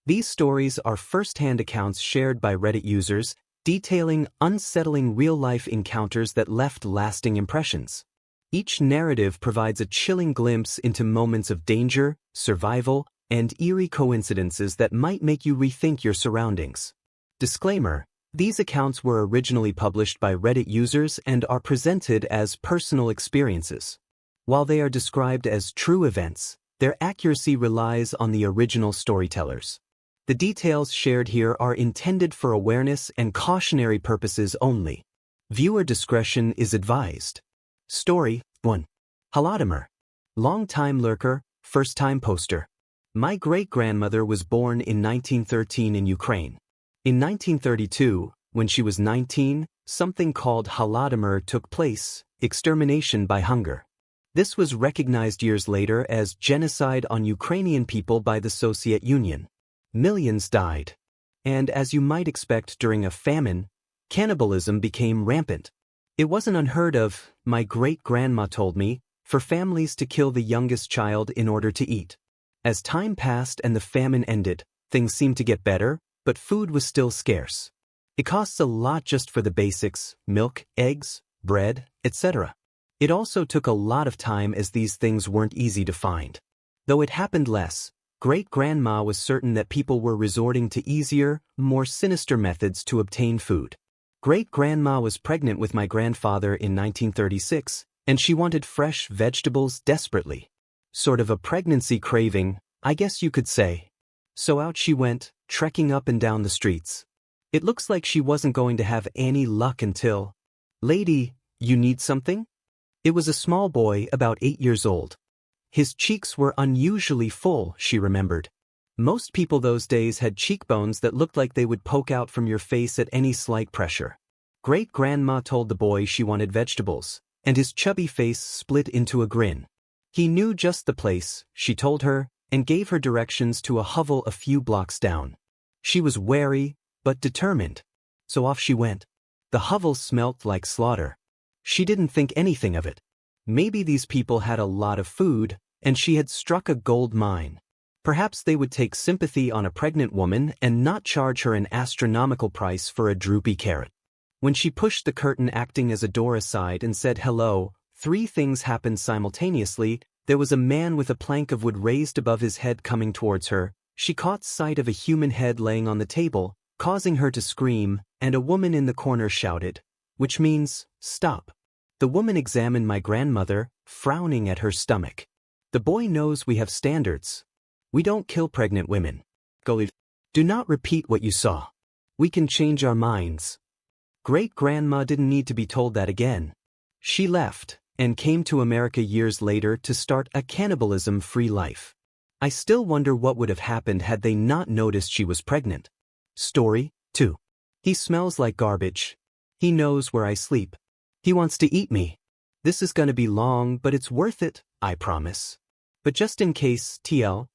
These stories are first-hand accounts shared by Reddit users, detailing unsettling real-life encounters that left lasting impressions. Each narrative provides a chilling glimpse into moments of danger, survival, and eerie coincidences that might make you rethink your surroundings. Disclaimer: these accounts were originally published by Reddit users and are presented as personal experiences. While they are described as true events, their accuracy relies on the original storytellers. The details shared here are intended for awareness and cautionary purposes only. Viewer discretion is advised. Story 1. Holodomor. Long-time lurker, first-time poster. My great-grandmother was born in 1913 in Ukraine. In 1932, when she was 19, something called Holodomor took place, extermination by hunger. This was recognized years later as genocide on Ukrainian people by the Soviet Union. Millions died. And as you might expect during a famine, cannibalism became rampant. It wasn't unheard of, my great-grandma told me, for families to kill the youngest child in order to eat. As time passed and the famine ended, things seemed to get better, but food was still scarce. It costs a lot just for the basics: milk, eggs, bread, etc. It also took a lot of time as these things weren't easy to find. Though it happened less, great-grandma was certain that people were resorting to easier, more sinister methods to obtain food. Great-grandma was pregnant with my grandfather in 1936, and she wanted fresh vegetables desperately. Sort of a pregnancy craving, I guess you could say. So out she went, trekking up and down the streets. It looks like she wasn't going to have any luck until... "Lady, you need something?" It was a small boy about 8 years old. His cheeks were unusually full, she remembered. Most people those days had cheekbones that looked like they would poke out from your face at any slight pressure. Great-grandma told the boy she wanted vegetables, and his chubby face split into a grin. He knew just the place, she told her, and gave her directions to a hovel a few blocks down. She was wary, but determined. So off she went. The hovel smelt like slaughter. She didn't think anything of it. Maybe these people had a lot of food, and she had struck a gold mine. Perhaps they would take sympathy on a pregnant woman and not charge her an astronomical price for a droopy carrot. When she pushed the curtain acting as a door aside and said hello, 3 things happened simultaneously. There was a man with a plank of wood raised above his head coming towards her. She caught sight of a human head laying on the table, causing her to scream, and a woman in the corner shouted, which means, "Stop." The woman examined my grandmother, frowning at her stomach. "The boy knows we have standards. We don't kill pregnant women. Go leave. Do not repeat what you saw. We can change our minds." Great-grandma didn't need to be told that again. She left, and came to America years later to start a cannibalism-free life. I still wonder what would have happened had they not noticed she was pregnant. Story 2. He smells like garbage. He knows where I sleep. He wants to eat me. This is gonna be long, but it's worth it, I promise. But just in case, TL.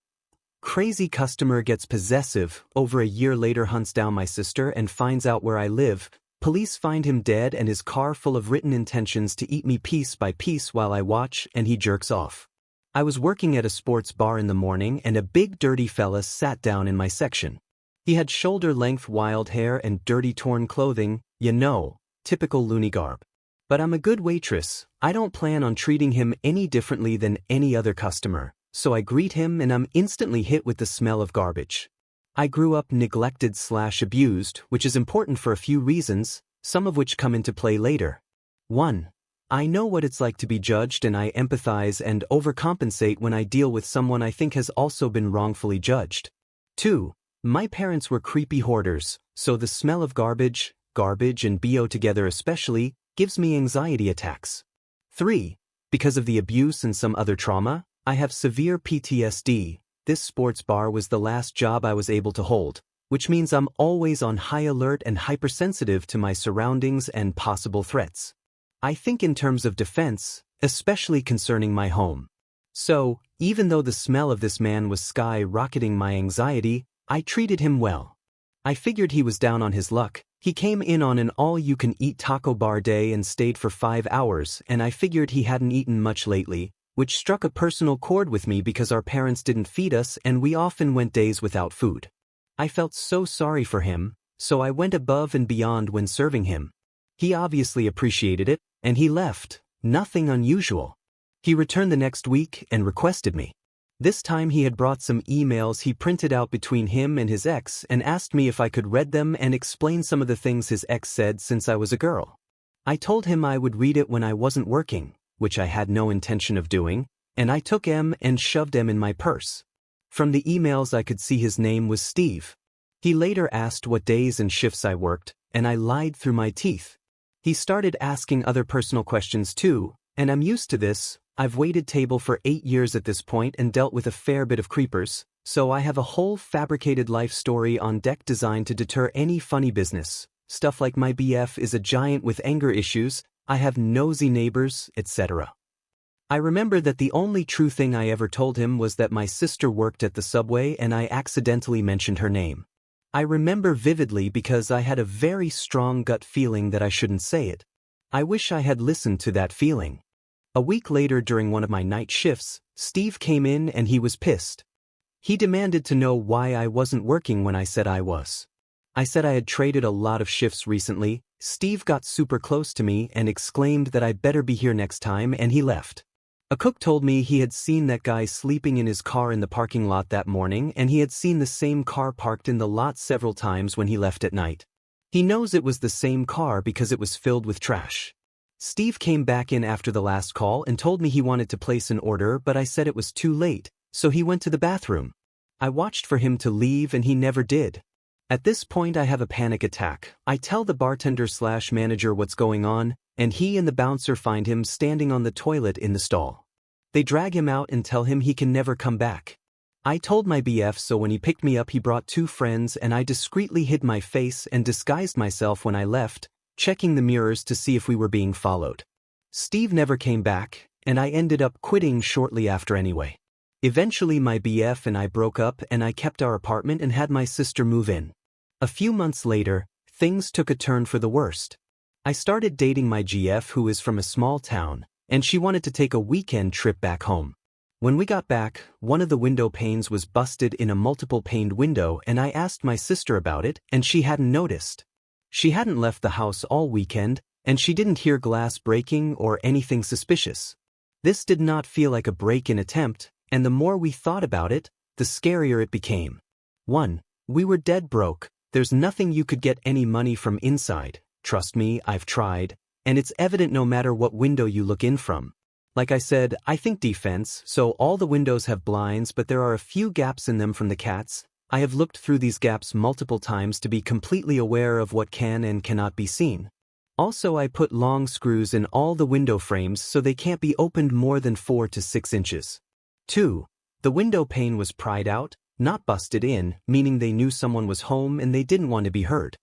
Crazy customer gets possessive, over a year later hunts down my sister and finds out where I live. Police find him dead and his car full of written intentions to eat me piece by piece while I watch, and he jerks off. I was working at a sports bar in the morning and a big dirty fella sat down in my section. He had shoulder-length wild hair and dirty torn clothing, you know, typical loony garb. But I'm a good waitress. I don't plan on treating him any differently than any other customer, so I greet him and I'm instantly hit with the smell of garbage. I grew up neglected/abused, which is important for a few reasons, some of which come into play later. 1. I know what it's like to be judged and I empathize and overcompensate when I deal with someone I think has also been wrongfully judged. 2. My parents were creepy hoarders, so the smell of garbage and BO together especially, gives me anxiety attacks. 3. Because of the abuse and some other trauma, I have severe PTSD. This sports bar was the last job I was able to hold, which means I'm always on high alert and hypersensitive to my surroundings and possible threats. I think in terms of defense, especially concerning my home. So, even though the smell of this man was skyrocketing my anxiety, I treated him well. I figured he was down on his luck. He came in on an all-you-can-eat taco bar day and stayed for 5 hours, and I figured he hadn't eaten much lately, which struck a personal chord with me because our parents didn't feed us and we often went days without food. I felt so sorry for him, so I went above and beyond when serving him. He obviously appreciated it, and he left, nothing unusual. He returned the next week and requested me. This time he had brought some emails he printed out between him and his ex and asked me if I could read them and explain some of the things his ex said since I was a girl. I told him I would read it when I wasn't working, which I had no intention of doing, and I took M and shoved M in my purse. From the emails I could see his name was Steve. He later asked what days and shifts I worked, and I lied through my teeth. He started asking other personal questions too, and I'm used to this. I've waited table for 8 years at this point and dealt with a fair bit of creepers, so I have a whole fabricated life story on deck designed to deter any funny business. Stuff like my BF is a giant with anger issues, I have nosy neighbors, etc. I remember that the only true thing I ever told him was that my sister worked at the subway and I accidentally mentioned her name. I remember vividly because I had a very strong gut feeling that I shouldn't say it. I wish I had listened to that feeling. A week later during one of my night shifts, Steve came in and he was pissed. He demanded to know why I wasn't working when I said I was. I said I had traded a lot of shifts recently. Steve got super close to me and exclaimed that I better be here next time, and he left. A cook told me he had seen that guy sleeping in his car in the parking lot that morning, and he had seen the same car parked in the lot several times when he left at night. He knows it was the same car because it was filled with trash. Steve came back in after the last call and told me he wanted to place an order, but I said it was too late, so he went to the bathroom. I watched for him to leave and he never did. At this point I have a panic attack. I tell the bartender/manager what's going on, and he and the bouncer find him standing on the toilet in the stall. They drag him out and tell him he can never come back. I told my BF, so when he picked me up he brought 2 friends and I discreetly hid my face and disguised myself when I left, checking the mirrors to see if we were being followed. Steve never came back, and I ended up quitting shortly after anyway. Eventually my BF and I broke up and I kept our apartment and had my sister move in. A few months later, things took a turn for the worst. I started dating my GF, who is from a small town, and she wanted to take a weekend trip back home. When we got back, one of the window panes was busted in a multiple-paned window, and I asked my sister about it, and she hadn't noticed. She hadn't left the house all weekend, and she didn't hear glass breaking or anything suspicious. This did not feel like a break-in attempt, and the more we thought about it, the scarier it became. 1. We were dead broke. There's nothing you could get any money from inside. Trust me, I've tried, and it's evident no matter what window you look in from. Like I said, I think defense, so all the windows have blinds, but there are a few gaps in them from the cats. I have looked through these gaps multiple times to be completely aware of what can and cannot be seen. Also, I put long screws in all the window frames so they can't be opened more than 4 to 6 inches. 2. The window pane was pried out, not busted in, meaning they knew someone was home and they didn't want to be heard.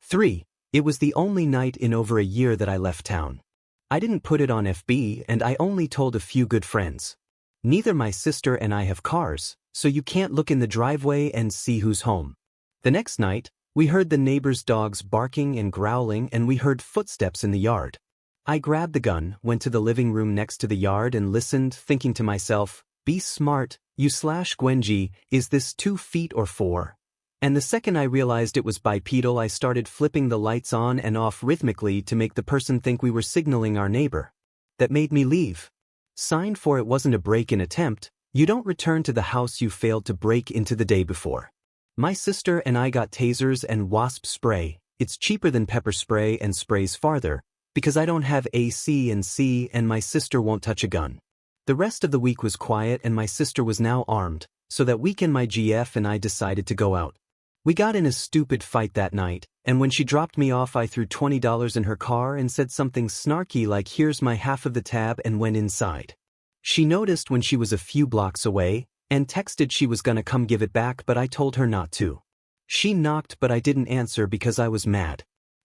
3. It was the only night in over a year that I left town. I didn't put it on FB and I only told a few good friends. Neither my sister and I have cars, so you can't look in the driveway and see who's home. The next night, we heard the neighbor's dogs barking and growling, and we heard footsteps in the yard. I grabbed the gun, went to the living room next to the yard and listened, thinking to myself, be smart, you/Gwenji, is this 2 feet or 4? And the second I realized it was bipedal, I started flipping the lights on and off rhythmically to make the person think we were signaling our neighbor. That made me leave. Signed for it wasn't a break-in attempt. You don't return to the house you failed to break into the day before. My sister and I got tasers and wasp spray. It's cheaper than pepper spray and sprays farther, because I don't have AC and C and my sister won't touch a gun. The rest of the week was quiet and my sister was now armed, so that weekend my GF and I decided to go out. We got in a stupid fight that night, and when she dropped me off I threw $20 in her car and said something snarky like here's my half of the tab and went inside. She noticed when she was a few blocks away, and texted she was gonna come give it back, but I told her not to. She knocked but I didn't answer because I was mad.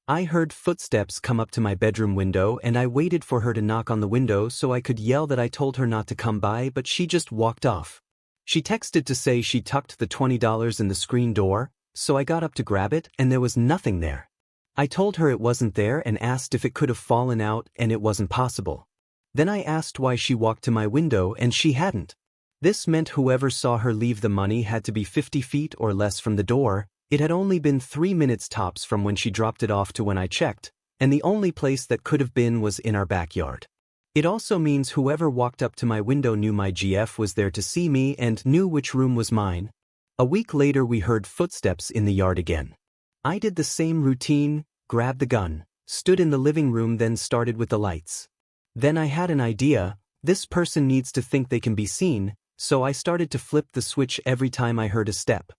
I heard footsteps come up to my bedroom window and I waited for her to knock on the window so I could yell that I told her not to come by, but she just walked off. She texted to say she tucked the $20 in the screen door, so I got up to grab it and there was nothing there. I told her it wasn't there and asked if it could have fallen out, and it wasn't possible. Then I asked why she walked to my window and she hadn't. This meant whoever saw her leave the money had to be 50 feet or less from the door, It had only been 3 minutes tops from when she dropped it off to when I checked, and the only place that could have been was in our backyard. It also means whoever walked up to my window knew my GF was there to see me and knew which room was mine. A week later we heard footsteps in the yard again. I did the same routine, grabbed the gun, stood in the living room, then started with the lights. Then I had an idea. This person needs to think they can be seen, so I started to flip the switch every time I heard a step.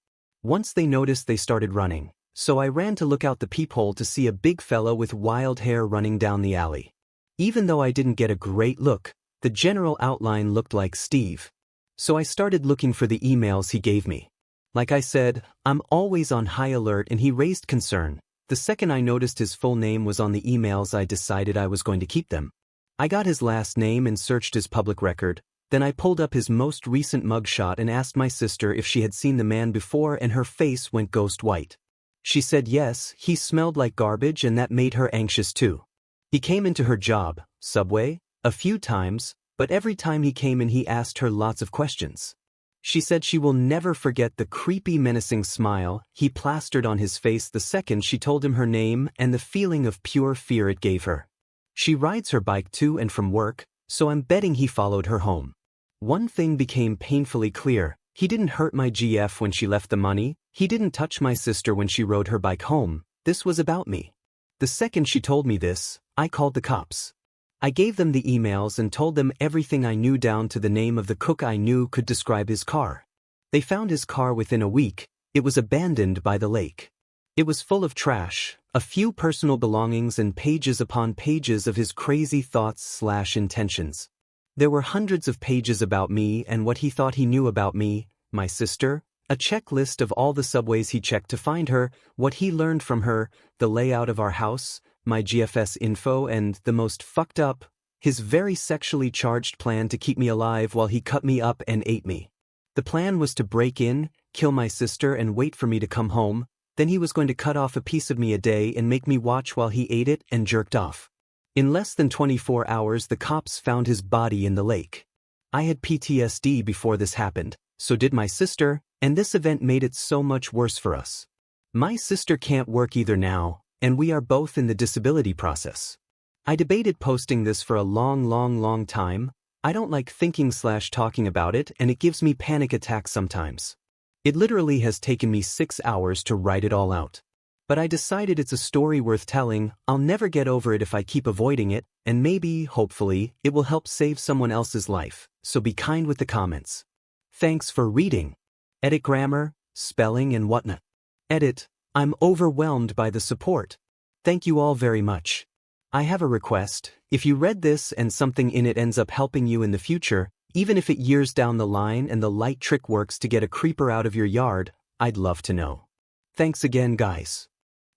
Once they noticed, they started running, so I ran to look out the peephole to see a big fella with wild hair running down the alley. Even though I didn't get a great look, the general outline looked like Steve. So I started looking for the emails he gave me. Like I said, I'm always on high alert, and he raised concern. The second I noticed his full name was on the emails, I decided I was going to keep them. I got his last name and searched his public record. Then I pulled up his most recent mugshot and asked my sister if she had seen the man before, and her face went ghost white. She said yes, he smelled like garbage, and that made her anxious too. He came into her job, Subway, a few times, but every time he came in he asked her lots of questions. She said she will never forget the creepy, menacing smile he plastered on his face the second she told him her name, and the feeling of pure fear it gave her. She rides her bike to and from work, so I'm betting he followed her home. One thing became painfully clear: he didn't hurt my GF when she left the money, he didn't touch my sister when she rode her bike home. This was about me. The second she told me this, I called the cops. I gave them the emails and told them everything I knew, down to the name of the cook I knew could describe his car. They found his car within a week. It was abandoned by the lake. It was full of trash, a few personal belongings, and pages upon pages of his crazy thoughts/intentions. There were hundreds of pages about me and what he thought he knew about me, my sister, a checklist of all the subways he checked to find her, what he learned from her, the layout of our house, my GFS info, and, the most fucked up, his very sexually charged plan to keep me alive while he cut me up and ate me. The plan was to break in, kill my sister, and wait for me to come home. Then he was going to cut off a piece of me a day and make me watch while he ate it and jerked off. In less than 24 hours the cops found his body in the lake. I had PTSD before this happened, so did my sister, and this event made it so much worse for us. My sister can't work either now, and we are both in the disability process. I debated posting this for a long time. I don't like thinking/talking about it, and it gives me panic attacks sometimes. It literally has taken me 6 hours to write it all out. But I decided it's a story worth telling. I'll never get over it if I keep avoiding it, and maybe, hopefully, it will help save someone else's life, so be kind with the comments. Thanks for reading. Edit grammar, spelling, and whatnot. Edit. I'm overwhelmed by the support. Thank you all very much. I have a request. If you read this and something in it ends up helping you in the future, even if it years down the line and the light trick works to get a creeper out of your yard, I'd love to know. Thanks again, guys.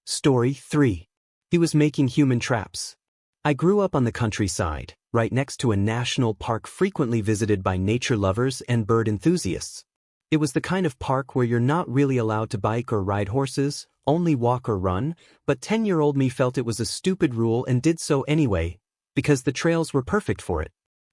Story 3. He was making human traps. I grew up on the countryside, right next to a national park frequently visited by nature lovers and bird enthusiasts. It was the kind of park where you're not really allowed to bike or ride horses, only walk or run, but 10-year-old me felt it was a stupid rule and did so anyway, because the trails were perfect for it.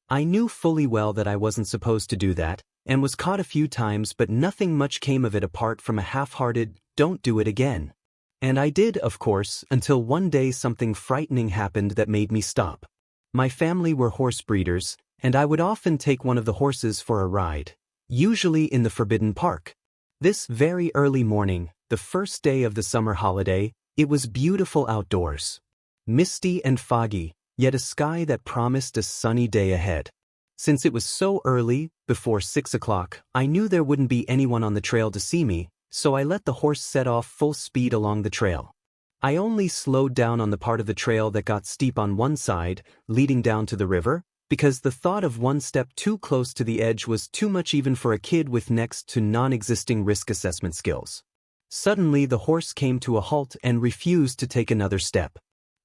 I knew fully well that I wasn't supposed to do that, and was caught a few times, but nothing much came of it apart from a half-hearted, "don't do it again." And I did, of course, until one day something frightening happened that made me stop. My family were horse breeders, and I would often take one of the horses for a ride, usually in the Forbidden Park. This very early morning, the first day of the summer holiday, it was beautiful outdoors. Misty and foggy, yet a sky that promised a sunny day ahead. Since it was so early, before 6 o'clock, I knew there wouldn't be anyone on the trail to see me, so I let the horse set off full speed along the trail. I only slowed down on the part of the trail that got steep on one side, leading down to the river, because the thought of one step too close to the edge was too much even for a kid with next to non-existing risk assessment skills. Suddenly the horse came to a halt and refused to take another step.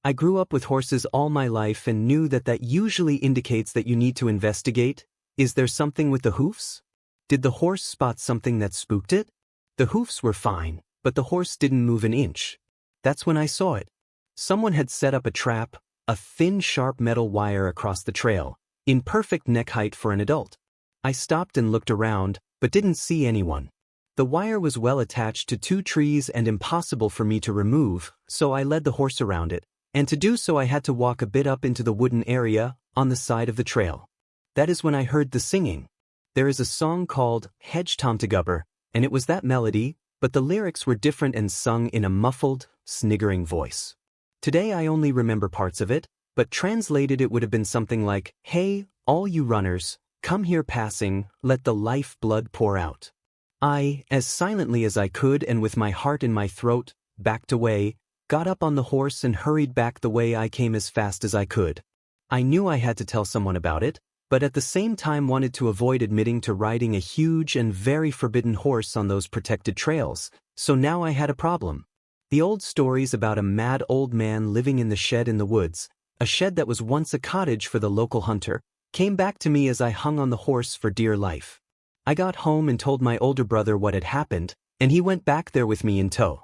I grew up with horses all my life and knew that that usually indicates that you need to investigate. Is there something with the hoofs? Did the horse spot something that spooked it? The hoofs were fine, but the horse didn't move an inch. That's when I saw it. Someone had set up a trap, a thin, sharp metal wire across the trail, in perfect neck height for an adult. I stopped and looked around, but didn't see anyone. The wire was well attached to two trees and impossible for me to remove, so I led the horse around it, and to do so I had to walk a bit up into the wooden area on the side of the trail. That is when I heard the singing. There is a song called Hedge Tomtegubber, and it was that melody, but the lyrics were different and sung in a muffled, sniggering voice. Today I only remember parts of it, but translated it would have been something like, "Hey, all you runners, come here passing, let the life blood pour out." I, as silently as I could and with my heart in my throat, backed away, got up on the horse and hurried back the way I came as fast as I could. I knew I had to tell someone about it, but at the same time wanted to avoid admitting to riding a huge and very forbidden horse on those protected trails, so now I had a problem. The old stories about a mad old man living in the shed in the woods, a shed that was once a cottage for the local hunter, came back to me as I hung on the horse for dear life. I got home and told my older brother what had happened, and he went back there with me in tow.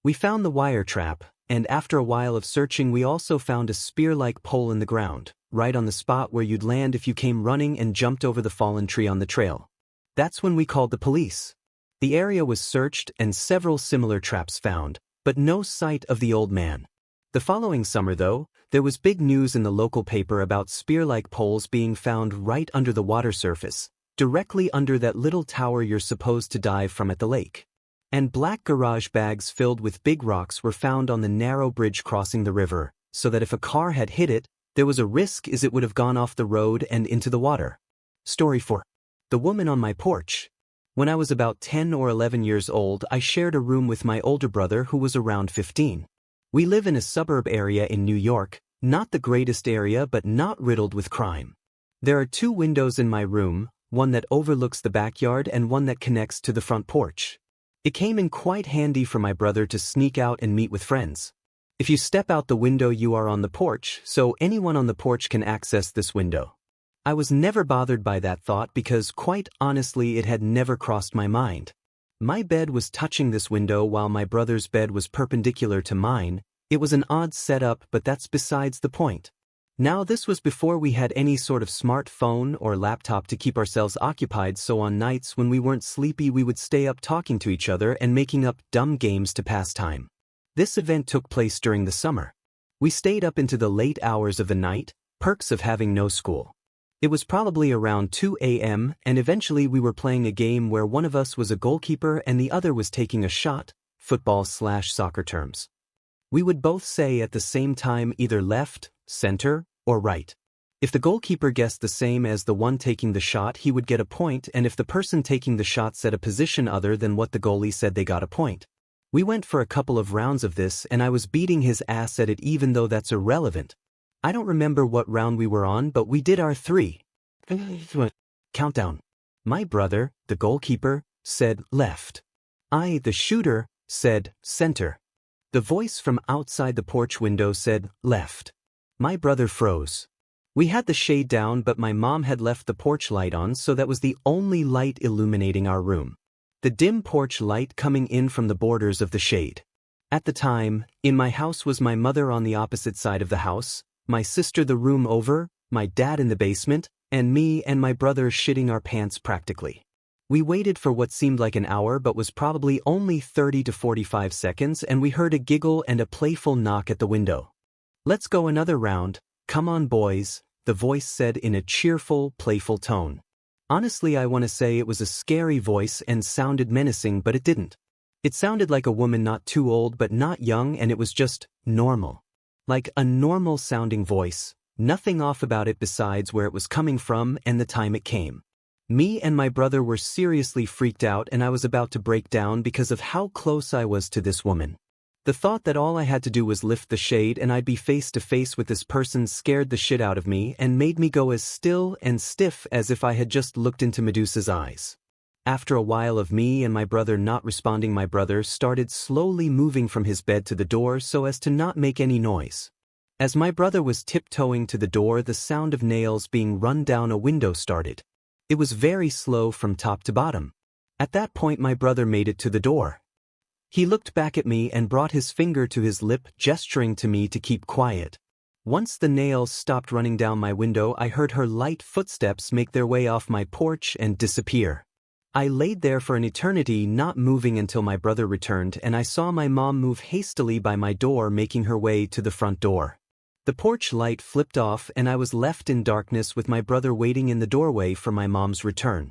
We found the wire trap, and after a while of searching we also found a spear-like pole in the ground, right on the spot where you'd land if you came running and jumped over the fallen tree on the trail. That's when we called the police. The area was searched and several similar traps found, but no sight of the old man. The following summer, though, there was big news in the local paper about spear-like poles being found right under the water surface, directly under that little tower you're supposed to dive from at the lake. And black garage bags filled with big rocks were found on the narrow bridge crossing the river, so that if a car had hit it, there was a risk as it would have gone off the road and into the water. Story 4. The woman on my porch. When I was about 10 or 11 years old, I shared a room with my older brother who was around 15. We live in a suburb area in New York, not the greatest area but not riddled with crime. There are two windows in my room, one that overlooks the backyard and one that connects to the front porch. It came in quite handy for my brother to sneak out and meet with friends. If you step out the window you are on the porch, so anyone on the porch can access this window. I was never bothered by that thought because quite honestly it had never crossed my mind. My bed was touching this window while my brother's bed was perpendicular to mine. It was an odd setup, but that's besides the point. Now this was before we had any sort of smartphone or laptop to keep ourselves occupied, so on nights when we weren't sleepy we would stay up talking to each other and making up dumb games to pass time. This event took place during the summer. We stayed up into the late hours of the night, perks of having no school. It was probably around 2 a.m. and eventually we were playing a game where one of us was a goalkeeper and the other was taking a shot, football/soccer terms. We would both say at the same time either left, center, or right. If the goalkeeper guessed the same as the one taking the shot, he would get a point, and if the person taking the shot said a position other than what the goalie said, they got a point. We went for a couple of rounds of this and I was beating his ass at it, even though that's irrelevant. I don't remember what round we were on, but we did our 3 countdown. My brother, the goalkeeper, said left. I, the shooter, said center. The voice from outside the porch window said left. My brother froze. We had the shade down, but my mom had left the porch light on, so that was the only light illuminating our room. The dim porch light coming in from the borders of the shade. At the time, in my house was my mother on the opposite side of the house, my sister the room over, my dad in the basement, and me and my brother shitting our pants practically. We waited for what seemed like an hour but was probably only 30 to 45 seconds, and we heard a giggle and a playful knock at the window. "Let's go another round, come on boys," the voice said in a cheerful, playful tone. Honestly, I want to say it was a scary voice and sounded menacing, but it didn't. It sounded like a woman not too old but not young, and it was just normal. Like a normal sounding voice, nothing off about it besides where it was coming from and the time it came. Me and my brother were seriously freaked out, and I was about to break down because of how close I was to this woman. The thought that all I had to do was lift the shade and I'd be face to face with this person scared the shit out of me and made me go as still and stiff as if I had just looked into Medusa's eyes. After a while of me and my brother not responding, my brother started slowly moving from his bed to the door so as to not make any noise. As my brother was tiptoeing to the door, the sound of nails being run down a window started. It was very slow from top to bottom. At that point my brother made it to the door. He looked back at me and brought his finger to his lip, gesturing to me to keep quiet. Once the nails stopped running down my window, I heard her light footsteps make their way off my porch and disappear. I laid there for an eternity, not moving until my brother returned, and I saw my mom move hastily by my door, making her way to the front door. The porch light flipped off and I was left in darkness with my brother waiting in the doorway for my mom's return.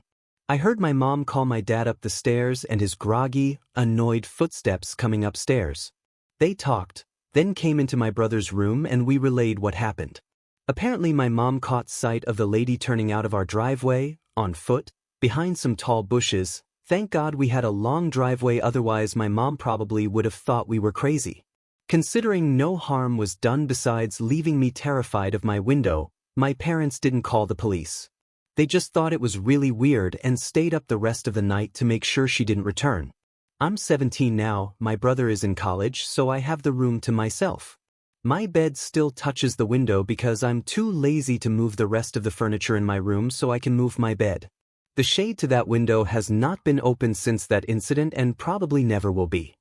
I heard my mom call my dad up the stairs and his groggy, annoyed footsteps coming upstairs. They talked, then came into my brother's room and we relayed what happened. Apparently my mom caught sight of the lady turning out of our driveway, on foot, behind some tall bushes. Thank God we had a long driveway, otherwise my mom probably would have thought we were crazy. Considering no harm was done besides leaving me terrified of my window, my parents didn't call the police. They just thought it was really weird and stayed up the rest of the night to make sure she didn't return. I'm 17 now, my brother is in college, so I have the room to myself. My bed still touches the window because I'm too lazy to move the rest of the furniture in my room so I can move my bed. The shade to that window has not been opened since that incident and probably never will be.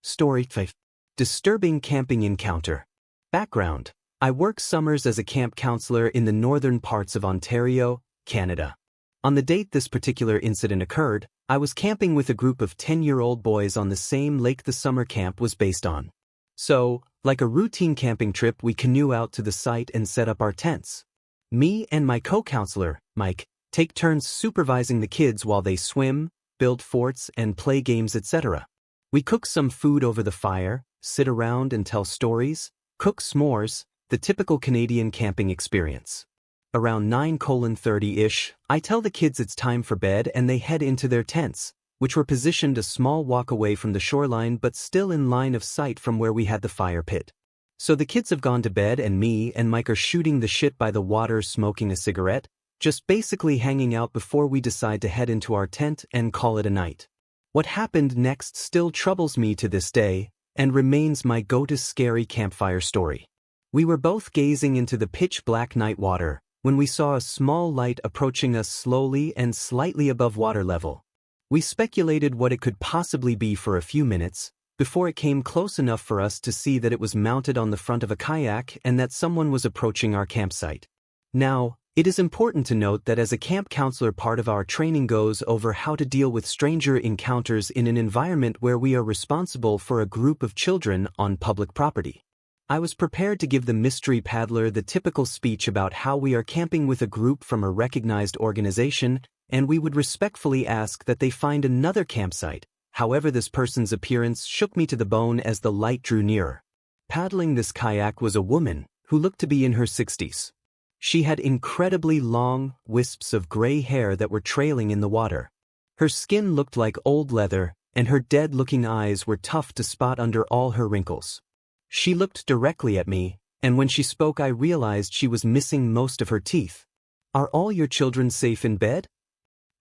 Story 5. Disturbing camping encounter. Background. I work summers as a camp counselor in the northern parts of Ontario, Canada. On the date this particular incident occurred, I was camping with a group of 10-year-old boys on the same lake the summer camp was based on. So, like a routine camping trip, we canoe out to the site and set up our tents. Me and my co-counselor, Mike, take turns supervising the kids while they swim, build forts, and play games, etc. We cook some food over the fire, sit around and tell stories, cook s'mores, the typical Canadian camping experience. Around 9:30-ish, I tell the kids it's time for bed and they head into their tents, which were positioned a small walk away from the shoreline but still in line of sight from where we had the fire pit. So the kids have gone to bed and me and Mike are shooting the shit by the water, smoking a cigarette, just basically hanging out before we decide to head into our tent and call it a night. What happened next still troubles me to this day, and remains my go-to scary campfire story. We were both gazing into the pitch-black night water, when we saw a small light approaching us slowly and slightly above water level. We speculated what it could possibly be for a few minutes, before it came close enough for us to see that it was mounted on the front of a kayak and that someone was approaching our campsite. Now, it is important to note that as a camp counselor, part of our training goes over how to deal with stranger encounters in an environment where we are responsible for a group of children on public property. I was prepared to give the mystery paddler the typical speech about how we are camping with a group from a recognized organization, and we would respectfully ask that they find another campsite. However, this person's appearance shook me to the bone as the light drew nearer. Paddling this kayak was a woman who looked to be in her 60s. She had incredibly long wisps of gray hair that were trailing in the water. Her skin looked like old leather, and her dead-looking eyes were tough to spot under all her wrinkles. She looked directly at me, and when she spoke I realized she was missing most of her teeth. "Are all your children safe in bed?"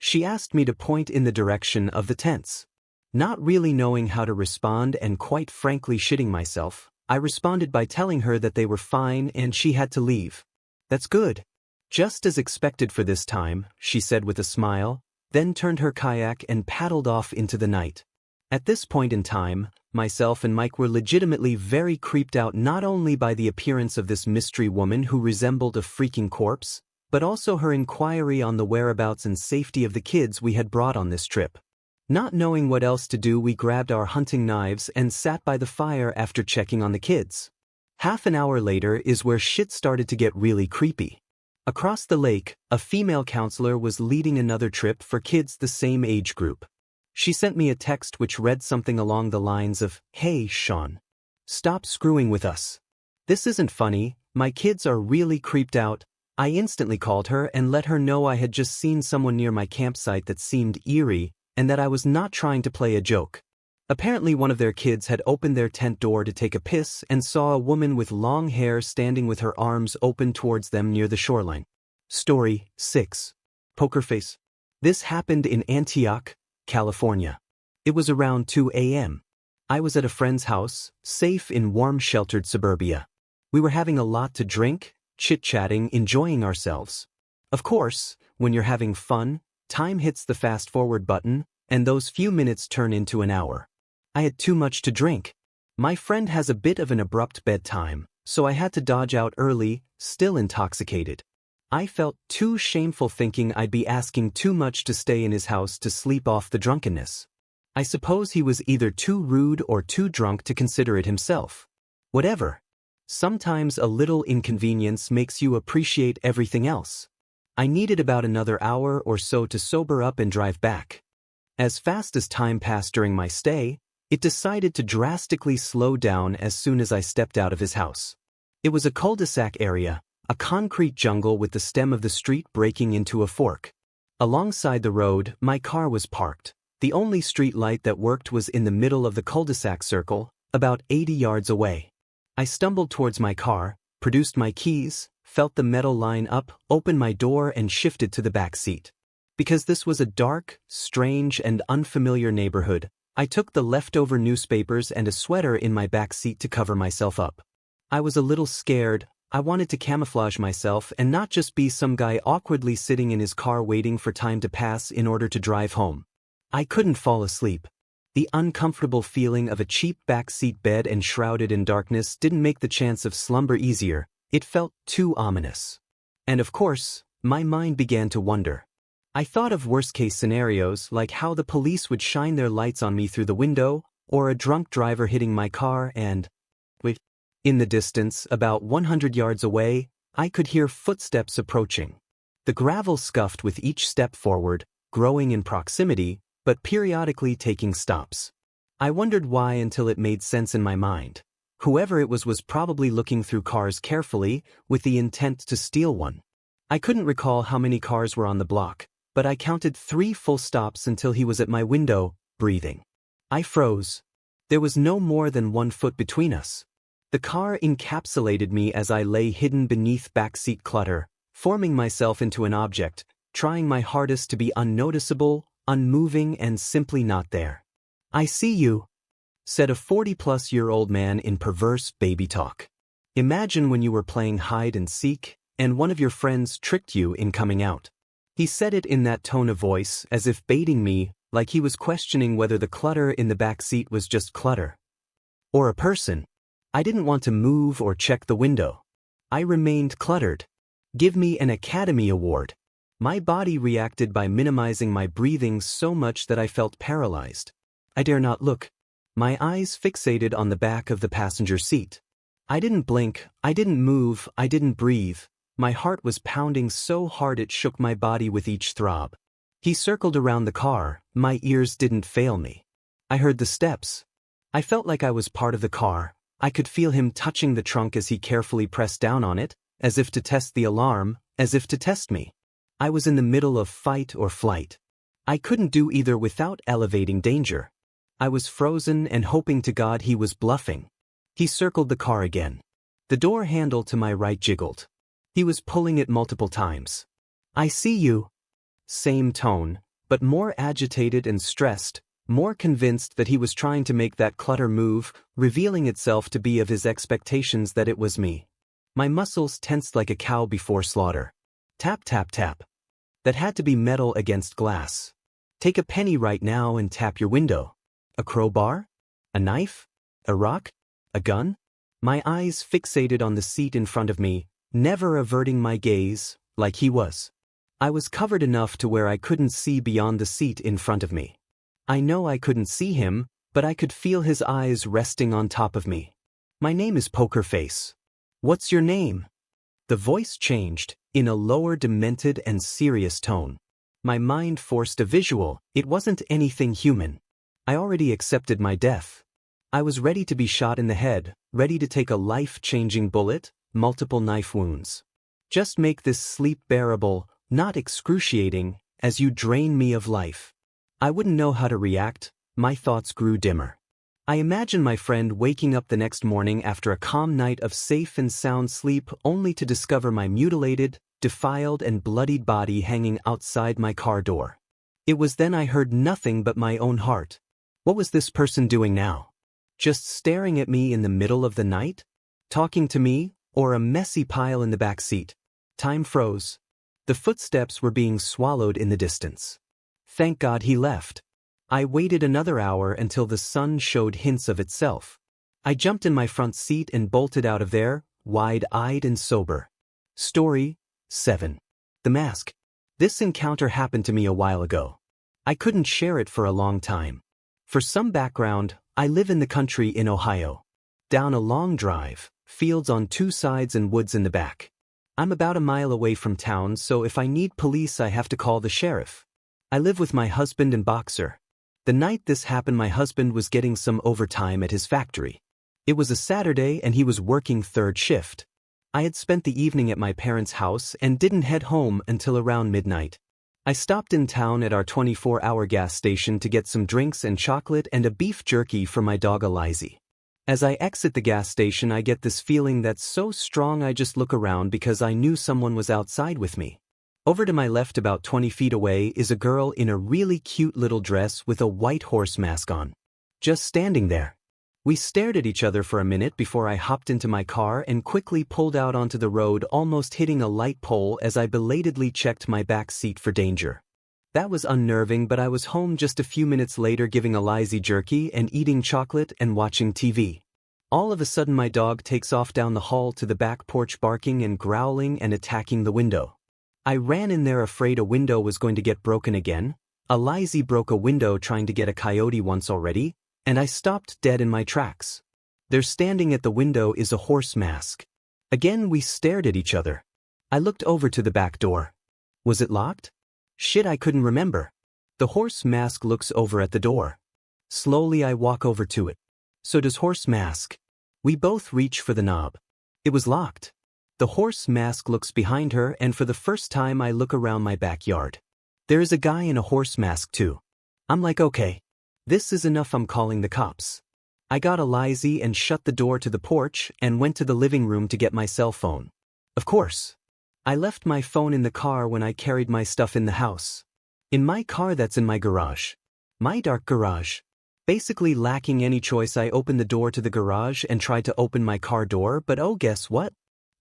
She asked me to point in the direction of the tents. Not really knowing how to respond and quite frankly shitting myself, I responded by telling her that they were fine and she had to leave. "That's good. Just as expected for this time," she said with a smile, then turned her kayak and paddled off into the night. At this point in time, myself and Mike were legitimately very creeped out, not only by the appearance of this mystery woman who resembled a freaking corpse, but also her inquiry on the whereabouts and safety of the kids we had brought on this trip. Not knowing what else to do, we grabbed our hunting knives and sat by the fire after checking on the kids. Half an hour later is where shit started to get really creepy. Across the lake, a female counselor was leading another trip for kids the same age group. She sent me a text which read something along the lines of, "Hey, Sean. Stop screwing with us. This isn't funny, my kids are really creeped out." I instantly called her and let her know I had just seen someone near my campsite that seemed eerie, and that I was not trying to play a joke. Apparently one of their kids had opened their tent door to take a piss and saw a woman with long hair standing with her arms open towards them near the shoreline. Story 6. Poker Face. This happened in Antioch, California. It was around 2 a.m. I was at a friend's house, safe in warm sheltered suburbia. We were having a lot to drink, chit-chatting, enjoying ourselves. Of course, when you're having fun, time hits the fast-forward button, and those few minutes turn into an hour. I had too much to drink. My friend has a bit of an abrupt bedtime, so I had to dodge out early, still intoxicated. I felt too shameful thinking I'd be asking too much to stay in his house to sleep off the drunkenness. I suppose he was either too rude or too drunk to consider it himself. Whatever. Sometimes a little inconvenience makes you appreciate everything else. I needed about another hour or so to sober up and drive back. As fast as time passed during my stay, it decided to drastically slow down as soon as I stepped out of his house. It was a cul-de-sac area, a concrete jungle with the stem of the street breaking into a fork. Alongside the road, my car was parked. The only street light that worked was in the middle of the cul-de-sac circle, about 80 yards away. I stumbled towards my car, produced my keys, felt the metal line up, opened my door and shifted to the back seat. Because this was a dark, strange and unfamiliar neighborhood, I took the leftover newspapers and a sweater in my back seat to cover myself up. I was a little scared. I wanted to camouflage myself and not just be some guy awkwardly sitting in his car waiting for time to pass in order to drive home. I couldn't fall asleep. The uncomfortable feeling of a cheap backseat bed enshrouded in darkness didn't make the chance of slumber easier. It felt too ominous. And of course, my mind began to wonder. I thought of worst-case scenarios like how the police would shine their lights on me through the window, or a drunk driver hitting my car and... In the distance, about 100 yards away, I could hear footsteps approaching. The gravel scuffed with each step forward, growing in proximity, but periodically taking stops. I wondered why until it made sense in my mind. Whoever it was probably looking through cars carefully, with the intent to steal one. I couldn't recall how many cars were on the block, but I counted 3 full stops until he was at my window, breathing. I froze. There was no more than 1 foot between us. The car encapsulated me as I lay hidden beneath backseat clutter, forming myself into an object, trying my hardest to be unnoticeable, unmoving and simply not there. "I see you," said a 40-plus-year-old man in perverse baby talk. Imagine when you were playing hide and seek, and one of your friends tricked you in coming out. He said it in that tone of voice, as if baiting me, like he was questioning whether the clutter in the back seat was just clutter. Or a person. I didn't want to move or check the window. I remained cluttered. Give me an Academy Award. My body reacted by minimizing my breathing so much that I felt paralyzed. I dare not look. My eyes fixated on the back of the passenger seat. I didn't blink, I didn't move, I didn't breathe. My heart was pounding so hard it shook my body with each throb. He circled around the car, my ears didn't fail me. I heard the steps. I felt like I was part of the car. I could feel him touching the trunk as he carefully pressed down on it, as if to test the alarm, as if to test me. I was in the middle of fight or flight. I couldn't do either without elevating danger. I was frozen and hoping to God he was bluffing. He circled the car again. The door handle to my right jiggled. He was pulling it multiple times. "I see you." Same tone, but more agitated and stressed, more convinced that he was trying to make that clutter move, revealing itself to be of his expectations that it was me. My muscles tensed like a cow before slaughter. Tap, tap, tap. That had to be metal against glass. Take a penny right now and tap your window. A crowbar? A knife? A rock? A gun? My eyes fixated on the seat in front of me, never averting my gaze, like he was. I was covered enough to where I couldn't see beyond the seat in front of me. I know I couldn't see him, but I could feel his eyes resting on top of me. "My name is Poker Face." "What's your name?" The voice changed, in a lower, demented and serious tone. My mind forced a visual. It wasn't anything human. I already accepted my death. I was ready to be shot in the head, ready to take a life-changing bullet, multiple knife wounds. Just make this sleep bearable, not excruciating, as you drain me of life. I wouldn't know how to react. My thoughts grew dimmer. I imagined my friend waking up the next morning after a calm night of safe and sound sleep only to discover my mutilated, defiled and bloodied body hanging outside my car door. It was then I heard nothing but my own heart. What was this person doing now? Just staring at me in the middle of the night? Talking to me, or a messy pile in the back seat? Time froze. The footsteps were being swallowed in the distance. Thank God he left. I waited another hour until the sun showed hints of itself. I jumped in my front seat and bolted out of there, wide-eyed and sober. Story 7. The mask. This encounter happened to me a while ago. I couldn't share it for a long time. For some background, I live in the country in Ohio. Down a long drive, fields on two sides and woods in the back. I'm about a mile away from town, so if I need police I have to call the sheriff. I live with my husband and boxer. The night this happened my husband was getting some overtime at his factory. It was a Saturday and he was working third shift. I had spent the evening at my parents' house and didn't head home until around midnight. I stopped in town at our 24-hour gas station to get some drinks and chocolate and a beef jerky for my dog Elizy. As I exit the gas station I get this feeling that's so strong I just look around because I knew someone was outside with me. Over to my left about 20 feet away is a girl in a really cute little dress with a white horse mask on. Just standing there. We stared at each other for a minute before I hopped into my car and quickly pulled out onto the road, almost hitting a light pole as I belatedly checked my back seat for danger. That was unnerving, but I was home just a few minutes later giving Elizy jerky and eating chocolate and watching TV. All of a sudden my dog takes off down the hall to the back porch barking and growling and attacking the window. I ran in there afraid a window was going to get broken again. Elizy broke a window trying to get a coyote once already, and I stopped dead in my tracks. There standing at the window is a horse mask. Again we stared at each other. I looked over to the back door. Was it locked? Shit, I couldn't remember. The horse mask looks over at the door. Slowly I walk over to it. So does horse mask. We both reach for the knob. It was locked. The horse mask looks behind her, and for the first time I look around my backyard. There is a guy in a horse mask too. I'm like, okay. This is enough, I'm calling the cops. I got Elizy and shut the door to the porch and went to the living room to get my cell phone. Of course. I left my phone in the car when I carried my stuff in the house. In my car that's in my garage. My dark garage. Basically lacking any choice I opened the door to the garage and tried to open my car door, but oh, guess what?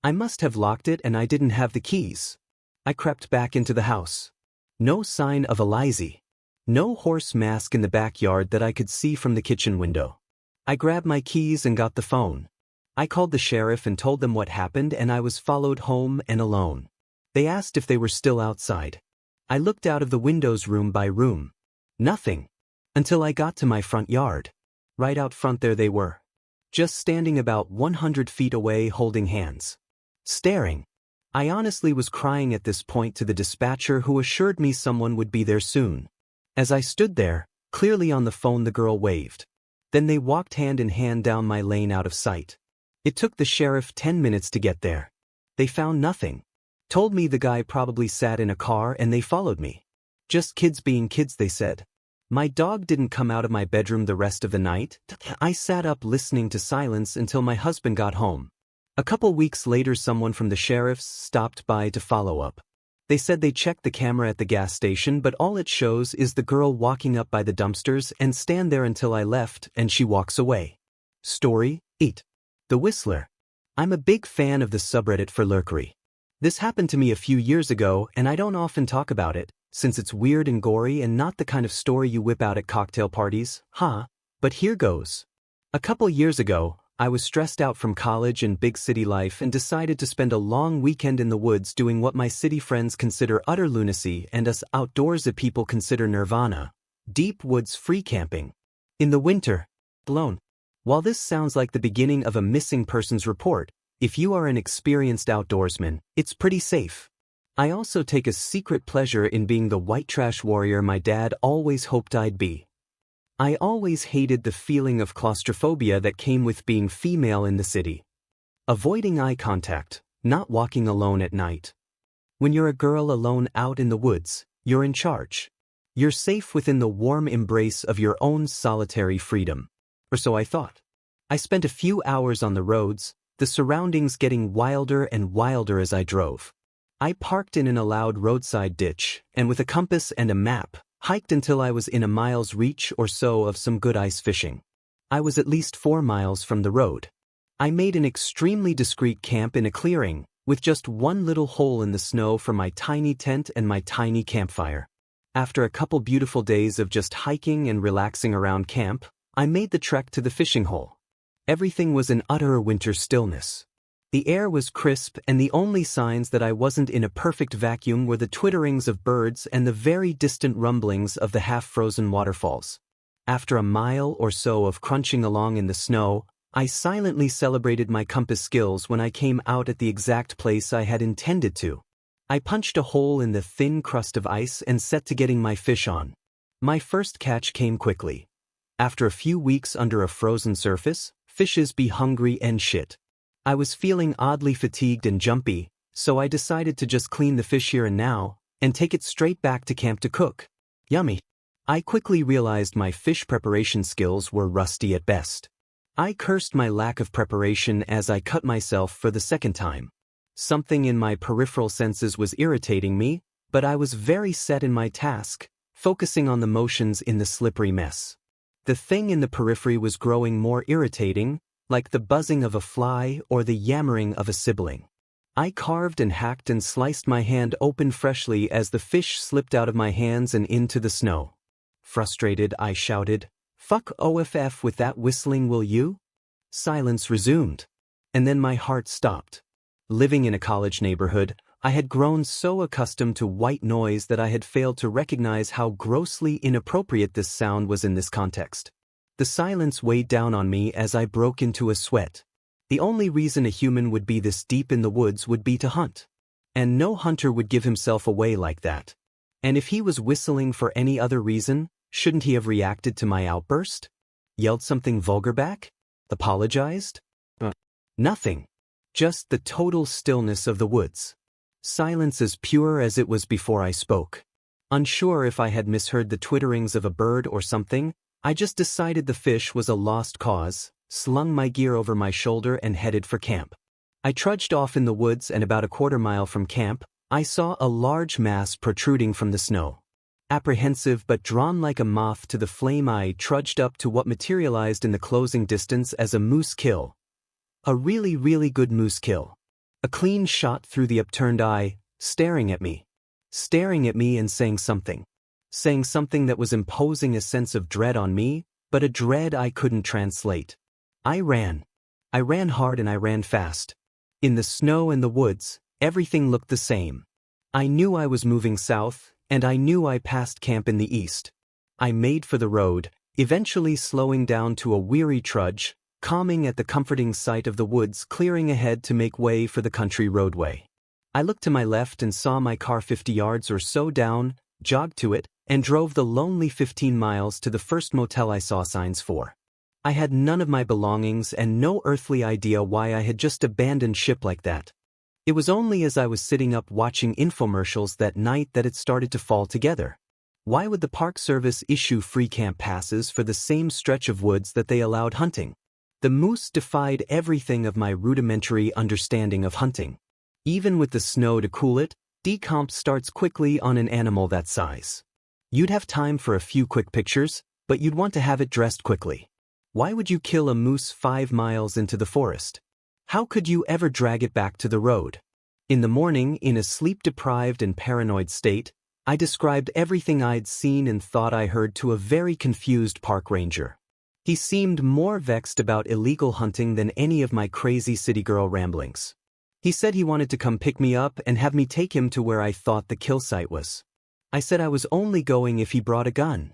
I must have locked it and I didn't have the keys. I crept back into the house. No sign of Elizy. No horse mask in the backyard that I could see from the kitchen window. I grabbed my keys and got the phone. I called the sheriff and told them what happened, and I was followed home and alone. They asked if they were still outside. I looked out of the windows room by room. Nothing. Until I got to my front yard. Right out front there they were. Just standing about 100 feet away holding hands. Staring. I honestly was crying at this point to the dispatcher, who assured me someone would be there soon. As I stood there, clearly on the phone, the girl waved. Then they walked hand in hand down my lane out of sight. It took the sheriff 10 minutes to get there. They found nothing. Told me the guy probably sat in a car and they followed me. Just kids being kids, they said. My dog didn't come out of my bedroom the rest of the night. I sat up listening to silence until my husband got home. A couple weeks later someone from the sheriff's stopped by to follow up. They said they checked the camera at the gas station, but all it shows is the girl walking up by the dumpsters and stand there until I left and she walks away. Story 8. The Whistler. I'm a big fan of the subreddit for lurkery. This happened to me a few years ago and I don't often talk about it, since it's weird and gory and not the kind of story you whip out at cocktail parties, but here goes. A couple years ago, I was stressed out from college and big city life and decided to spend a long weekend in the woods doing what my city friends consider utter lunacy and us outdoorsy people consider nirvana. Deep woods free camping. In the winter. Alone. While this sounds like the beginning of a missing persons report, if you are an experienced outdoorsman, it's pretty safe. I also take a secret pleasure in being the white trash warrior my dad always hoped I'd be. I always hated the feeling of claustrophobia that came with being female in the city. Avoiding eye contact, not walking alone at night. When you're a girl alone out in the woods, you're in charge. You're safe within the warm embrace of your own solitary freedom. Or so I thought. I spent a few hours on the roads, the surroundings getting wilder and wilder as I drove. I parked in an allowed roadside ditch, and with a compass and a map, hiked until I was in a mile's reach or so of some good ice fishing. I was at least 4 miles from the road. I made an extremely discreet camp in a clearing, with just one little hole in the snow for my tiny tent and my tiny campfire. After a couple beautiful days of just hiking and relaxing around camp, I made the trek to the fishing hole. Everything was in utter winter stillness. The air was crisp, and the only signs that I wasn't in a perfect vacuum were the twitterings of birds and the very distant rumblings of the half-frozen waterfalls. After a mile or so of crunching along in the snow, I silently celebrated my compass skills when I came out at the exact place I had intended to. I punched a hole in the thin crust of ice and set to getting my fish on. My first catch came quickly. After a few weeks under a frozen surface, fishes be hungry and shit. I was feeling oddly fatigued and jumpy, so I decided to just clean the fish here and now, and take it straight back to camp to cook. Yummy. I quickly realized my fish preparation skills were rusty at best. I cursed my lack of preparation as I cut myself for the second time. Something in my peripheral senses was irritating me, but I was very set in my task, focusing on the motions in the slippery mess. The thing in the periphery was growing more irritating, like the buzzing of a fly or the yammering of a sibling. I carved and hacked and sliced my hand open freshly as the fish slipped out of my hands and into the snow. Frustrated, I shouted, "Fuck OFF with that whistling, will you?" Silence resumed. And then my heart stopped. Living in a college neighborhood, I had grown so accustomed to white noise that I had failed to recognize how grossly inappropriate this sound was in this context. The silence weighed down on me as I broke into a sweat. The only reason a human would be this deep in the woods would be to hunt. And no hunter would give himself away like that. And if he was whistling for any other reason, shouldn't he have reacted to my outburst? Yelled something vulgar back? Apologized? Nothing. Just the total stillness of the woods. Silence as pure as it was before I spoke. Unsure if I had misheard the twitterings of a bird or something, I just decided the fish was a lost cause, slung my gear over my shoulder and headed for camp. I trudged off in the woods, and about a quarter-mile from camp, I saw a large mass protruding from the snow. Apprehensive but drawn like a moth to the flame, I trudged up to what materialized in the closing distance as a moose kill. A really, really good moose kill. A clean shot through the upturned eye, staring at me. Staring at me and saying something. Saying something that was imposing a sense of dread on me, but a dread I couldn't translate. I ran. I ran hard and I ran fast. In the snow and the woods, everything looked the same. I knew I was moving south, and I knew I passed camp in the east. I made for the road, eventually slowing down to a weary trudge, calming at the comforting sight of the woods clearing ahead to make way for the country roadway. I looked to my left and saw my car 50 yards or so down, jogged to it, and drove the lonely 15 miles to the first motel I saw signs for. I had none of my belongings and no earthly idea why I had just abandoned ship like that. It was only as I was sitting up watching infomercials that night that it started to fall together. Why would the Park Service issue free camp passes for the same stretch of woods that they allowed hunting? The moose defied everything of my rudimentary understanding of hunting. Even with the snow to cool it, decomp starts quickly on an animal that size. You'd have time for a few quick pictures, but you'd want to have it dressed quickly. Why would you kill a moose 5 miles into the forest? How could you ever drag it back to the road? In the morning, in a sleep-deprived and paranoid state, I described everything I'd seen and thought I heard to a very confused park ranger. He seemed more vexed about illegal hunting than any of my crazy city girl ramblings. He said he wanted to come pick me up and have me take him to where I thought the kill site was. I said I was only going if he brought a gun.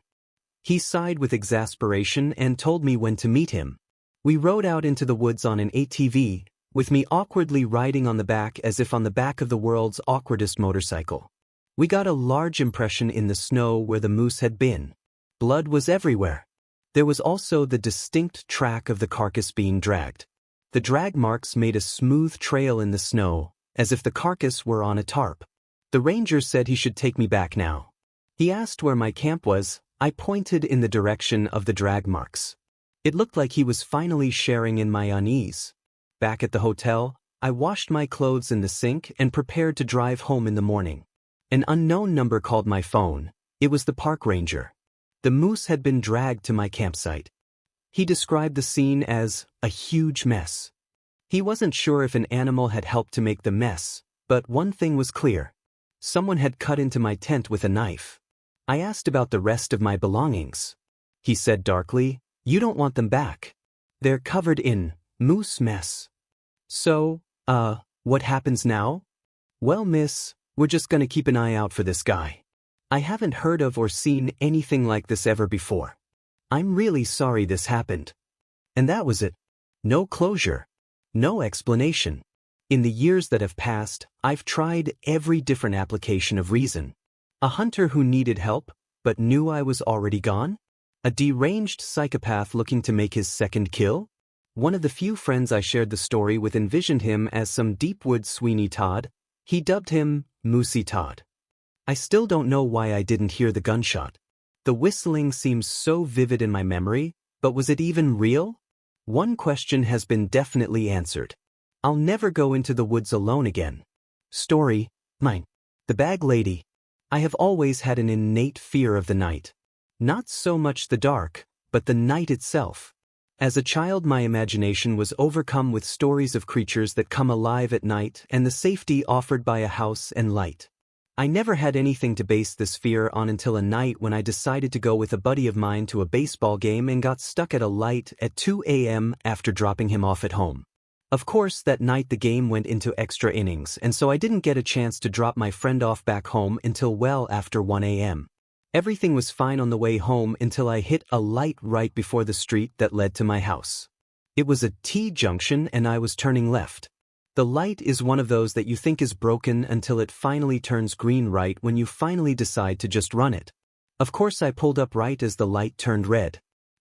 He sighed with exasperation and told me when to meet him. We rode out into the woods on an ATV, with me awkwardly riding on the back as if on the back of the world's awkwardest motorcycle. We got a large impression in the snow where the moose had been. Blood was everywhere. There was also the distinct track of the carcass being dragged. The drag marks made a smooth trail in the snow, as if the carcass were on a tarp. The ranger said he should take me back now. He asked where my camp was. I pointed in the direction of the drag marks. It looked like he was finally sharing in my unease. Back at the hotel, I washed my clothes in the sink and prepared to drive home in the morning. An unknown number called my phone. It was the park ranger. The moose had been dragged to my campsite. He described the scene as a huge mess. He wasn't sure if an animal had helped to make the mess, but one thing was clear. Someone had cut into my tent with a knife. I asked about the rest of my belongings. He said darkly, "You don't want them back. They're covered in moose mess." So, What happens now? Well, miss, we're just gonna keep an eye out for this guy. I haven't heard of or seen anything like this ever before. I'm really sorry this happened. And that was it. No closure. No explanation. In the years that have passed, I've tried every different application of reason. A hunter who needed help, but knew I was already gone? A deranged psychopath looking to make his second kill? One of the few friends I shared the story with envisioned him as some deep-wood Sweeney Todd. He dubbed him Moosey Todd. I still don't know why I didn't hear the gunshot. The whistling seems so vivid in my memory, but was it even real? One question has been definitely answered. I'll never go into the woods alone again. Story, mine. The Bag Lady. I have always had an innate fear of the night. Not so much the dark, but the night itself. As a child, my imagination was overcome with stories of creatures that come alive at night and the safety offered by a house and light. I never had anything to base this fear on until a night when I decided to go with a buddy of mine to a baseball game and got stuck at a light at 2 a.m. after dropping him off at home. Of course, that night the game went into extra innings, and so I didn't get a chance to drop my friend off back home until well after 1 a.m. Everything was fine on the way home until I hit a light right before the street that led to my house. It was a T-junction and I was turning left. The light is one of those that you think is broken until it finally turns green right when you finally decide to just run it. Of course, I pulled up right as the light turned red.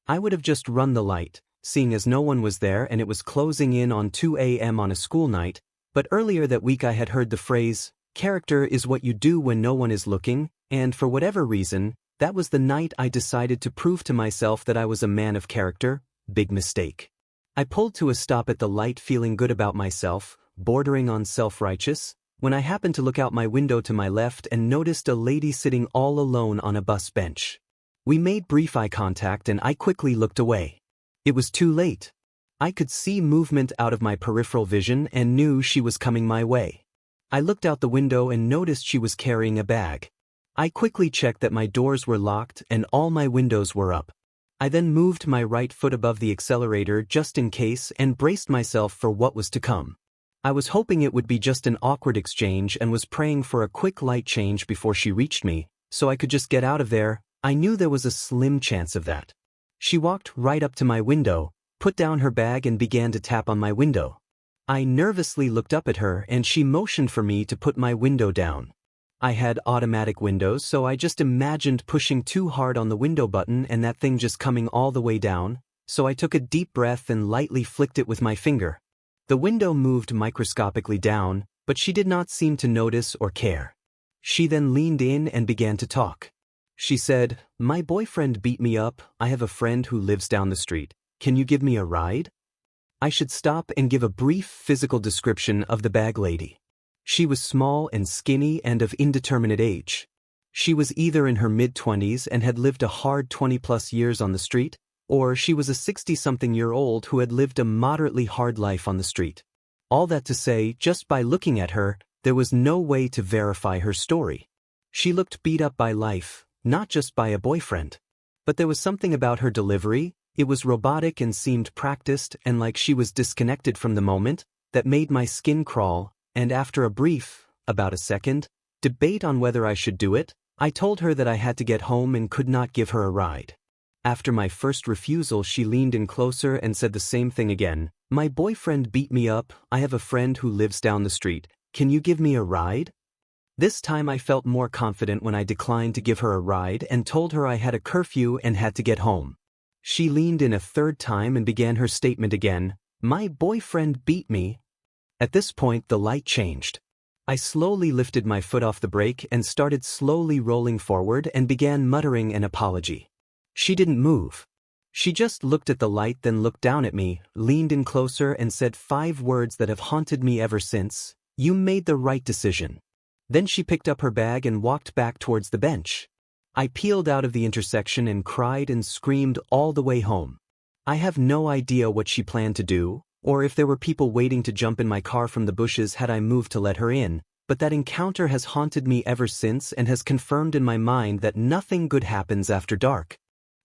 I would have just run the light, seeing as no one was there and it was closing in on 2 a.m. on a school night, but earlier that week I had heard the phrase, "Character is what you do when no one is looking," and for whatever reason, that was the night I decided to prove to myself that I was a man of character. Big mistake. I pulled to a stop at the light feeling good about myself, bordering on self-righteous, when I happened to look out my window to my left and noticed a lady sitting all alone on a bus bench. We made brief eye contact and I quickly looked away. It was too late. I could see movement out of my peripheral vision and knew she was coming my way. I looked out the window and noticed she was carrying a bag. I quickly checked that my doors were locked and all my windows were up. I then moved my right foot above the accelerator just in case and braced myself for what was to come. I was hoping it would be just an awkward exchange and was praying for a quick light change before she reached me, so I could just get out of there. I knew there was a slim chance of that. She walked right up to my window, put down her bag and began to tap on my window. I nervously looked up at her and she motioned for me to put my window down. I had automatic windows, so I just imagined pushing too hard on the window button and that thing just coming all the way down, so I took a deep breath and lightly flicked it with my finger. The window moved microscopically down, but she did not seem to notice or care. She then leaned in and began to talk. She said, "My boyfriend beat me up. I have a friend who lives down the street. Can you give me a ride?" I should stop and give a brief physical description of the Bag Lady. She was small and skinny and of indeterminate age. She was either in her mid-20s and had lived a hard 20-plus years on the street, or she was a 60-something-year-old who had lived a moderately hard life on the street. All that to say, just by looking at her, there was no way to verify her story. She looked beat up by life, not just by a boyfriend. But there was something about her delivery, it was robotic and seemed practiced and like she was disconnected from the moment, that made my skin crawl, and after a brief, about a second, debate on whether I should do it, I told her that I had to get home and could not give her a ride. After my first refusal, she leaned in closer and said the same thing again. "My boyfriend beat me up. I have a friend who lives down the street. Can you give me a ride?" This time I felt more confident when I declined to give her a ride and told her I had a curfew and had to get home. She leaned in a third time and began her statement again. "My boyfriend beat me." At this point the light changed. I slowly lifted my foot off the brake and started slowly rolling forward and began muttering an apology. She didn't move. She just looked at the light, then looked down at me, leaned in closer and said 5 words that have haunted me ever since. "You made the right decision." Then she picked up her bag and walked back towards the bench. I peeled out of the intersection and cried and screamed all the way home. I have no idea what she planned to do, or if there were people waiting to jump in my car from the bushes had I moved to let her in, but that encounter has haunted me ever since and has confirmed in my mind that nothing good happens after dark.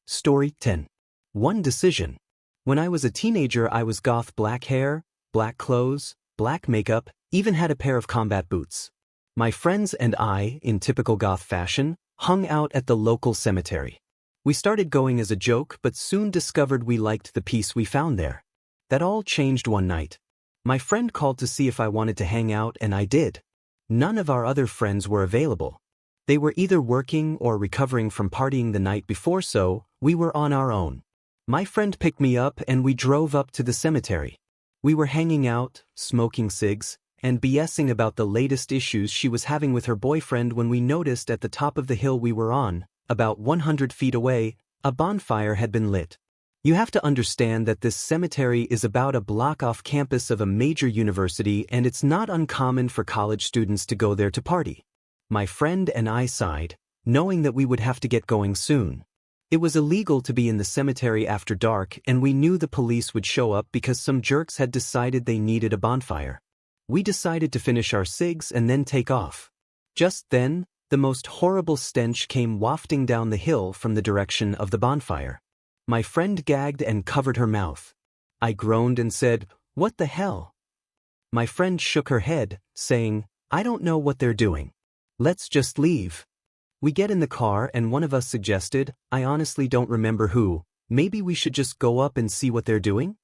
Story 10. One decision. When I was a teenager, I was goth: black hair, black clothes, black makeup, even had a pair of combat boots. My friends and I, in typical goth fashion, hung out at the local cemetery. We started going as a joke but soon discovered we liked the peace we found there. That all changed one night. My friend called to see if I wanted to hang out and I did. None of our other friends were available. They were either working or recovering from partying the night before, so we were on our own. My friend picked me up and we drove up to the cemetery. We were hanging out, smoking cigs, and BSing about the latest issues she was having with her boyfriend when we noticed at the top of the hill we were on, about 100 feet away, a bonfire had been lit. You have to understand that this cemetery is about a block off campus of a major university and it's not uncommon for college students to go there to party. My friend and I sighed, knowing that we would have to get going soon. It was illegal to be in the cemetery after dark and we knew the police would show up because some jerks had decided they needed a bonfire. We decided to finish our cigs and then take off. Just then, the most horrible stench came wafting down the hill from the direction of the bonfire. My friend gagged and covered her mouth. I groaned and said, "What the hell?" My friend shook her head, saying, "I don't know what they're doing. Let's just leave." We get in the car and one of us suggested, I honestly don't remember who, maybe we should just go up and see what they're doing?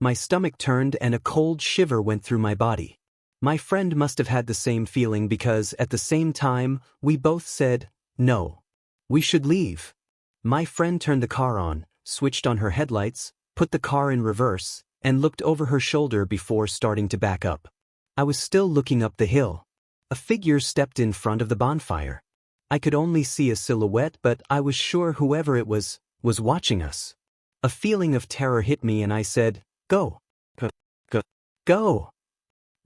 My stomach turned and a cold shiver went through my body. My friend must have had the same feeling because at the same time, we both said, "No. We should leave." My friend turned the car on, switched on her headlights, put the car in reverse, and looked over her shoulder before starting to back up. I was still looking up the hill. A figure stepped in front of the bonfire. I could only see a silhouette, but I was sure whoever it was watching us. A feeling of terror hit me and I said, "Go. Go. Go."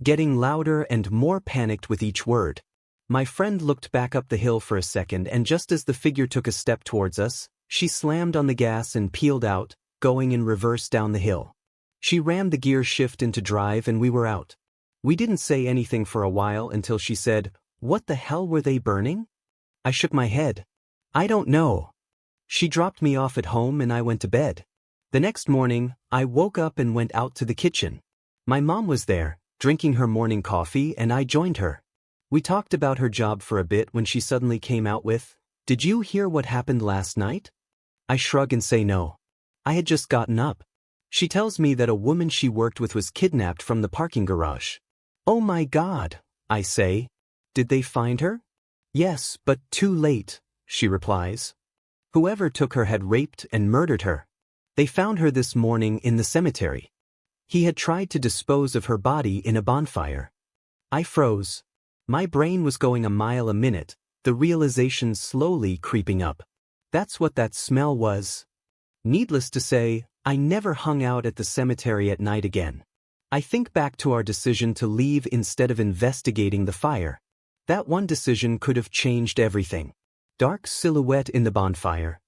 Getting louder and more panicked with each word. My friend looked back up the hill for a second and just as the figure took a step towards us, she slammed on the gas and peeled out, going in reverse down the hill. She rammed the gear shift into drive and we were out. We didn't say anything for a while until she said, "What the hell were they burning?" I shook my head. "I don't know." She dropped me off at home and I went to bed. The next morning, I woke up and went out to the kitchen. My mom was there, drinking her morning coffee, and I joined her. We talked about her job for a bit when she suddenly came out with, "Did you hear what happened last night?" I shrug and say no. I had just gotten up. She tells me that a woman she worked with was kidnapped from the parking garage. "Oh my God," I say. "Did they find her?" "Yes, but too late," she replies. "Whoever took her had raped and murdered her. They found her this morning in the cemetery. He had tried to dispose of her body in a bonfire." I froze. My brain was going a mile a minute, the realization slowly creeping up. That's what that smell was. Needless to say, I never hung out at the cemetery at night again. I think back to our decision to leave instead of investigating the fire. That one decision could have changed everything. Dark silhouette in the bonfire.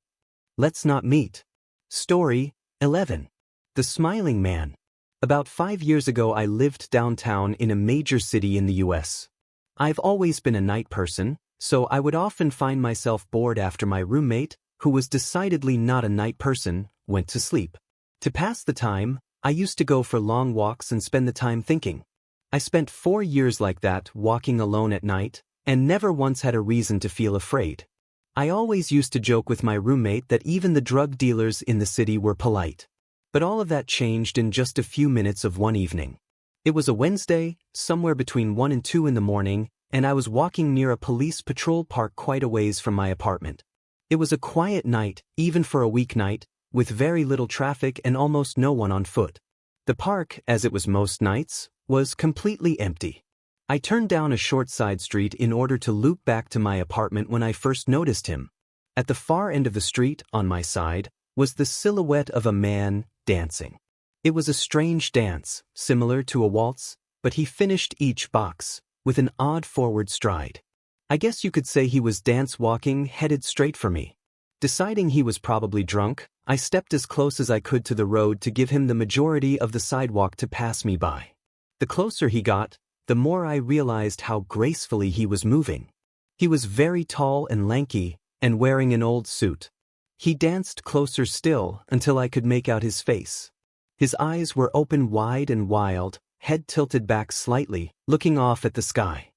Let's not meet. Story 11. The Smiling Man. About 5 years ago I lived downtown in a major city in the US. I've always been a night person, so I would often find myself bored after my roommate, who was decidedly not a night person, went to sleep. To pass the time, I used to go for long walks and spend the time thinking. I spent 4 years like that, walking alone at night, and never once had a reason to feel afraid. I always used to joke with my roommate that even the drug dealers in the city were polite. But all of that changed in just a few minutes of one evening. It was a Wednesday, somewhere between 1 and 2 in the morning, and I was walking near a police patrol park quite a ways from my apartment. It was a quiet night, even for a weeknight, with very little traffic and almost no one on foot. The park, as it was most nights, was completely empty. I turned down a short side street in order to loop back to my apartment when I first noticed him. At the far end of the street, on my side, was the silhouette of a man dancing. It was a strange dance, similar to a waltz, but he finished each box with an odd forward stride. I guess you could say he was dance walking, headed straight for me. Deciding he was probably drunk, I stepped as close as I could to the road to give him the majority of the sidewalk to pass me by. The closer he got, the more I realized how gracefully he was moving. He was very tall and lanky, and wearing an old suit. He danced closer still until I could make out his face. His eyes were open wide and wild, head tilted back slightly, looking off at the sky.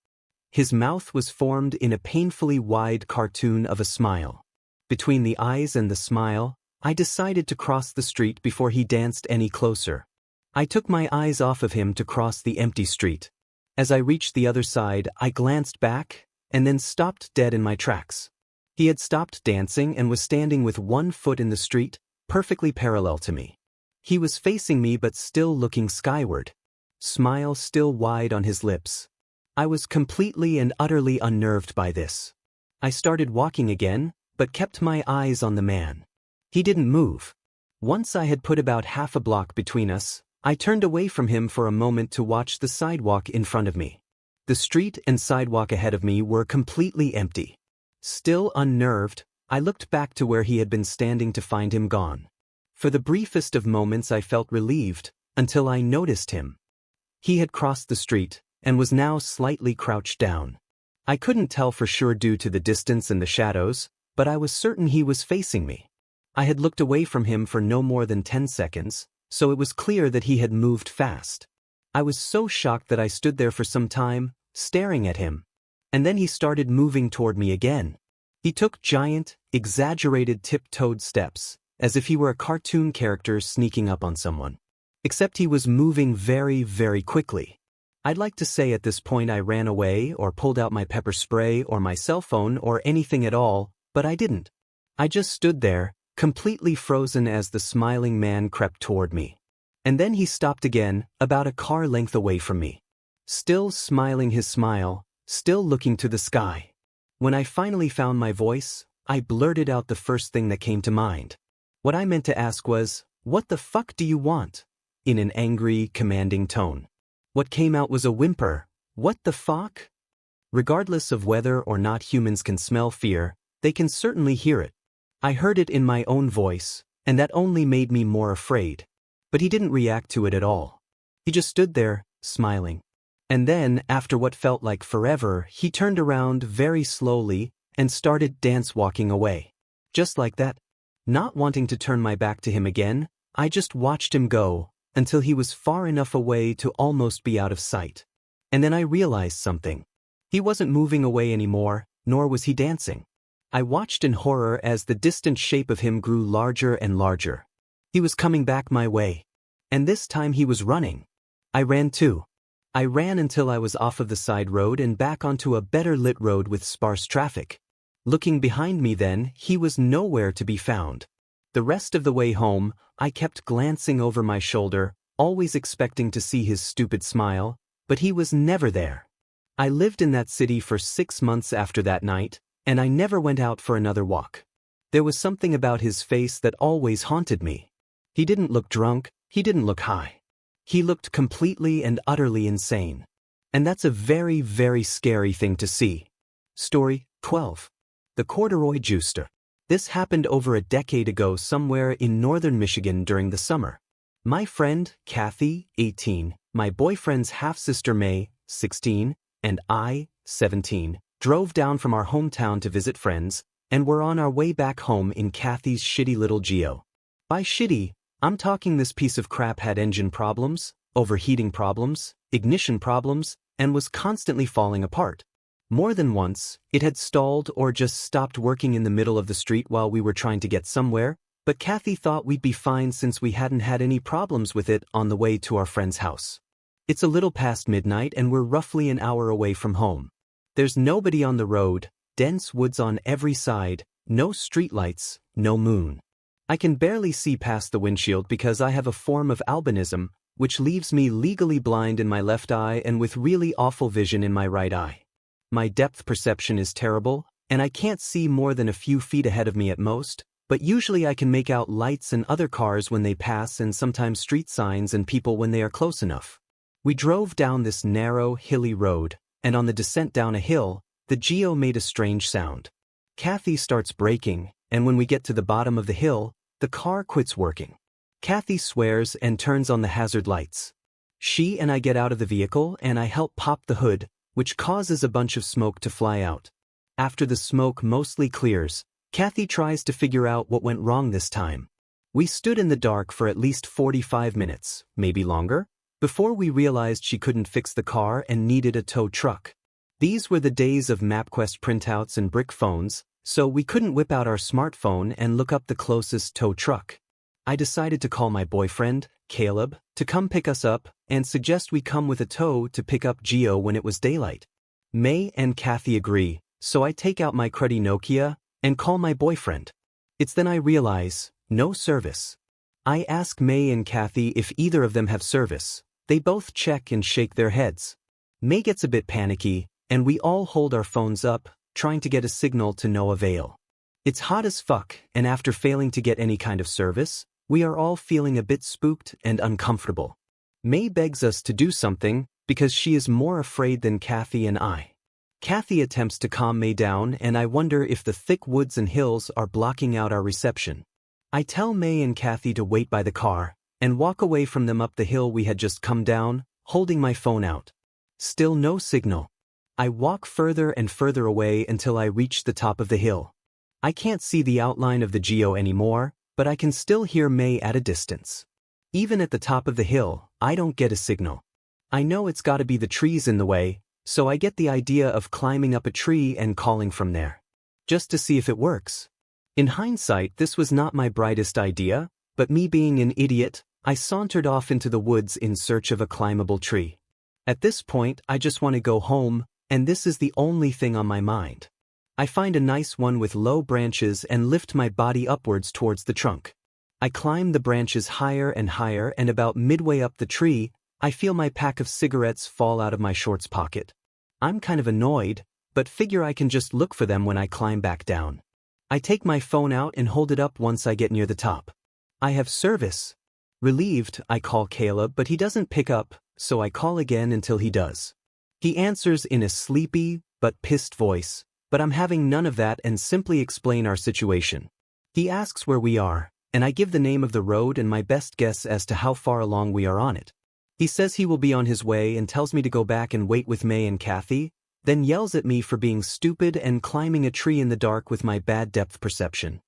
His mouth was formed in a painfully wide cartoon of a smile. Between the eyes and the smile, I decided to cross the street before he danced any closer. I took my eyes off of him to cross the empty street. As I reached the other side, I glanced back, and then stopped dead in my tracks. He had stopped dancing and was standing with one foot in the street, perfectly parallel to me. He was facing me but still looking skyward. Smile still wide on his lips. I was completely and utterly unnerved by this. I started walking again, but kept my eyes on the man. He didn't move. Once I had put about half a block between us, I turned away from him for a moment to watch the sidewalk in front of me. The street and sidewalk ahead of me were completely empty. Still unnerved, I looked back to where he had been standing to find him gone. For the briefest of moments I felt relieved, until I noticed him. He had crossed the street, and was now slightly crouched down. I couldn't tell for sure due to the distance and the shadows, but I was certain he was facing me. I had looked away from him for no more than 10 seconds, so it was clear that he had moved fast. I was so shocked that I stood there for some time, staring at him. And then he started moving toward me again. He took giant, exaggerated tiptoed steps, as if he were a cartoon character sneaking up on someone. Except he was moving very, very quickly. I'd like to say at this point I ran away or pulled out my pepper spray or my cell phone or anything at all, but I didn't. I just stood there, completely frozen as the smiling man crept toward me. And then he stopped again, about a car length away from me. Still smiling his smile, still looking to the sky. When I finally found my voice, I blurted out the first thing that came to mind. What I meant to ask was, "What the fuck do you want?" in an angry, commanding tone. What came out was a whimper. What the fuck? Regardless of whether or not humans can smell fear, they can certainly hear it. I heard it in my own voice, and that only made me more afraid. But he didn't react to it at all. He just stood there, smiling. And then, after what felt like forever, he turned around very slowly and started dance-walking away. Just like that. Not wanting to turn my back to him again, I just watched him go, until he was far enough away to almost be out of sight. And then I realized something. He wasn't moving away anymore, nor was he dancing. I watched in horror as the distant shape of him grew larger and larger. He was coming back my way. And this time he was running. I ran too. I ran until I was off of the side road and back onto a better lit road with sparse traffic. Looking behind me then, he was nowhere to be found. The rest of the way home, I kept glancing over my shoulder, always expecting to see his stupid smile, but he was never there. I lived in that city for 6 months after that night, and I never went out for another walk. There was something about his face that always haunted me. He didn't look drunk, he didn't look high. He looked completely and utterly insane. And that's a very, very scary thing to see. Story 12. The Corduroy Juicer. This happened over a decade ago somewhere in northern Michigan during the summer. My friend, Kathy, 18, my boyfriend's half-sister May, 16, and I, 17, drove down from our hometown to visit friends, and were on our way back home in Kathy's shitty little Geo. By shitty, I'm talking this piece of crap had engine problems, overheating problems, ignition problems, and was constantly falling apart. More than once, it had stalled or just stopped working in the middle of the street while we were trying to get somewhere, but Kathy thought we'd be fine since we hadn't had any problems with it on the way to our friend's house. It's a little past midnight and we're roughly an hour away from home. There's nobody on the road, dense woods on every side, no streetlights, no moon. I can barely see past the windshield because I have a form of albinism, which leaves me legally blind in my left eye and with really awful vision in my right eye. My depth perception is terrible, and I can't see more than a few feet ahead of me at most, but usually I can make out lights and other cars when they pass and sometimes street signs and people when they are close enough. We drove down this narrow, hilly road, and on the descent down a hill, the Geo made a strange sound. Kathy starts braking, and when we get to the bottom of the hill, the car quits working. Kathy swears and turns on the hazard lights. She and I get out of the vehicle and I help pop the hood, which causes a bunch of smoke to fly out. After the smoke mostly clears, Kathy tries to figure out what went wrong this time. We stood in the dark for at least 45 minutes, maybe longer, before we realized she couldn't fix the car and needed a tow truck. These were the days of MapQuest printouts and brick phones, so we couldn't whip out our smartphone and look up the closest tow truck. I decided to call my boyfriend, Caleb, to come pick us up and suggest we come with a tow to pick up Gio when it was daylight. May and Kathy agree, so I take out my cruddy Nokia and call my boyfriend. It's then I realize, no service. I ask May and Kathy if either of them have service. They both check and shake their heads. May gets a bit panicky, and we all hold our phones up, trying to get a signal to no avail. It's hot as fuck, and after failing to get any kind of service, we are all feeling a bit spooked and uncomfortable. May begs us to do something, because she is more afraid than Kathy and I. Kathy attempts to calm May down, and I wonder if the thick woods and hills are blocking out our reception. I tell May and Kathy to wait by the car, and walk away from them up the hill we had just come down, holding my phone out. Still no signal. I walk further and further away until I reach the top of the hill. I can't see the outline of the Geo anymore, but I can still hear May at a distance. Even at the top of the hill, I don't get a signal. I know it's gotta be the trees in the way, so I get the idea of climbing up a tree and calling from there. Just to see if it works. In hindsight, this was not my brightest idea, but me being an idiot, I sauntered off into the woods in search of a climbable tree. At this point, I just want to go home, and this is the only thing on my mind. I find a nice one with low branches and lift my body upwards towards the trunk. I climb the branches higher and higher, and about midway up the tree, I feel my pack of cigarettes fall out of my shorts pocket. I'm kind of annoyed, but figure I can just look for them when I climb back down. I take my phone out and hold it up once I get near the top. I have service. Relieved, I call Caleb, but he doesn't pick up, so I call again until he does. He answers in a sleepy, but pissed voice, but I'm having none of that and simply explain our situation. He asks where we are, and I give the name of the road and my best guess as to how far along we are on it. He says he will be on his way and tells me to go back and wait with May and Kathy, then yells at me for being stupid and climbing a tree in the dark with my bad depth perception.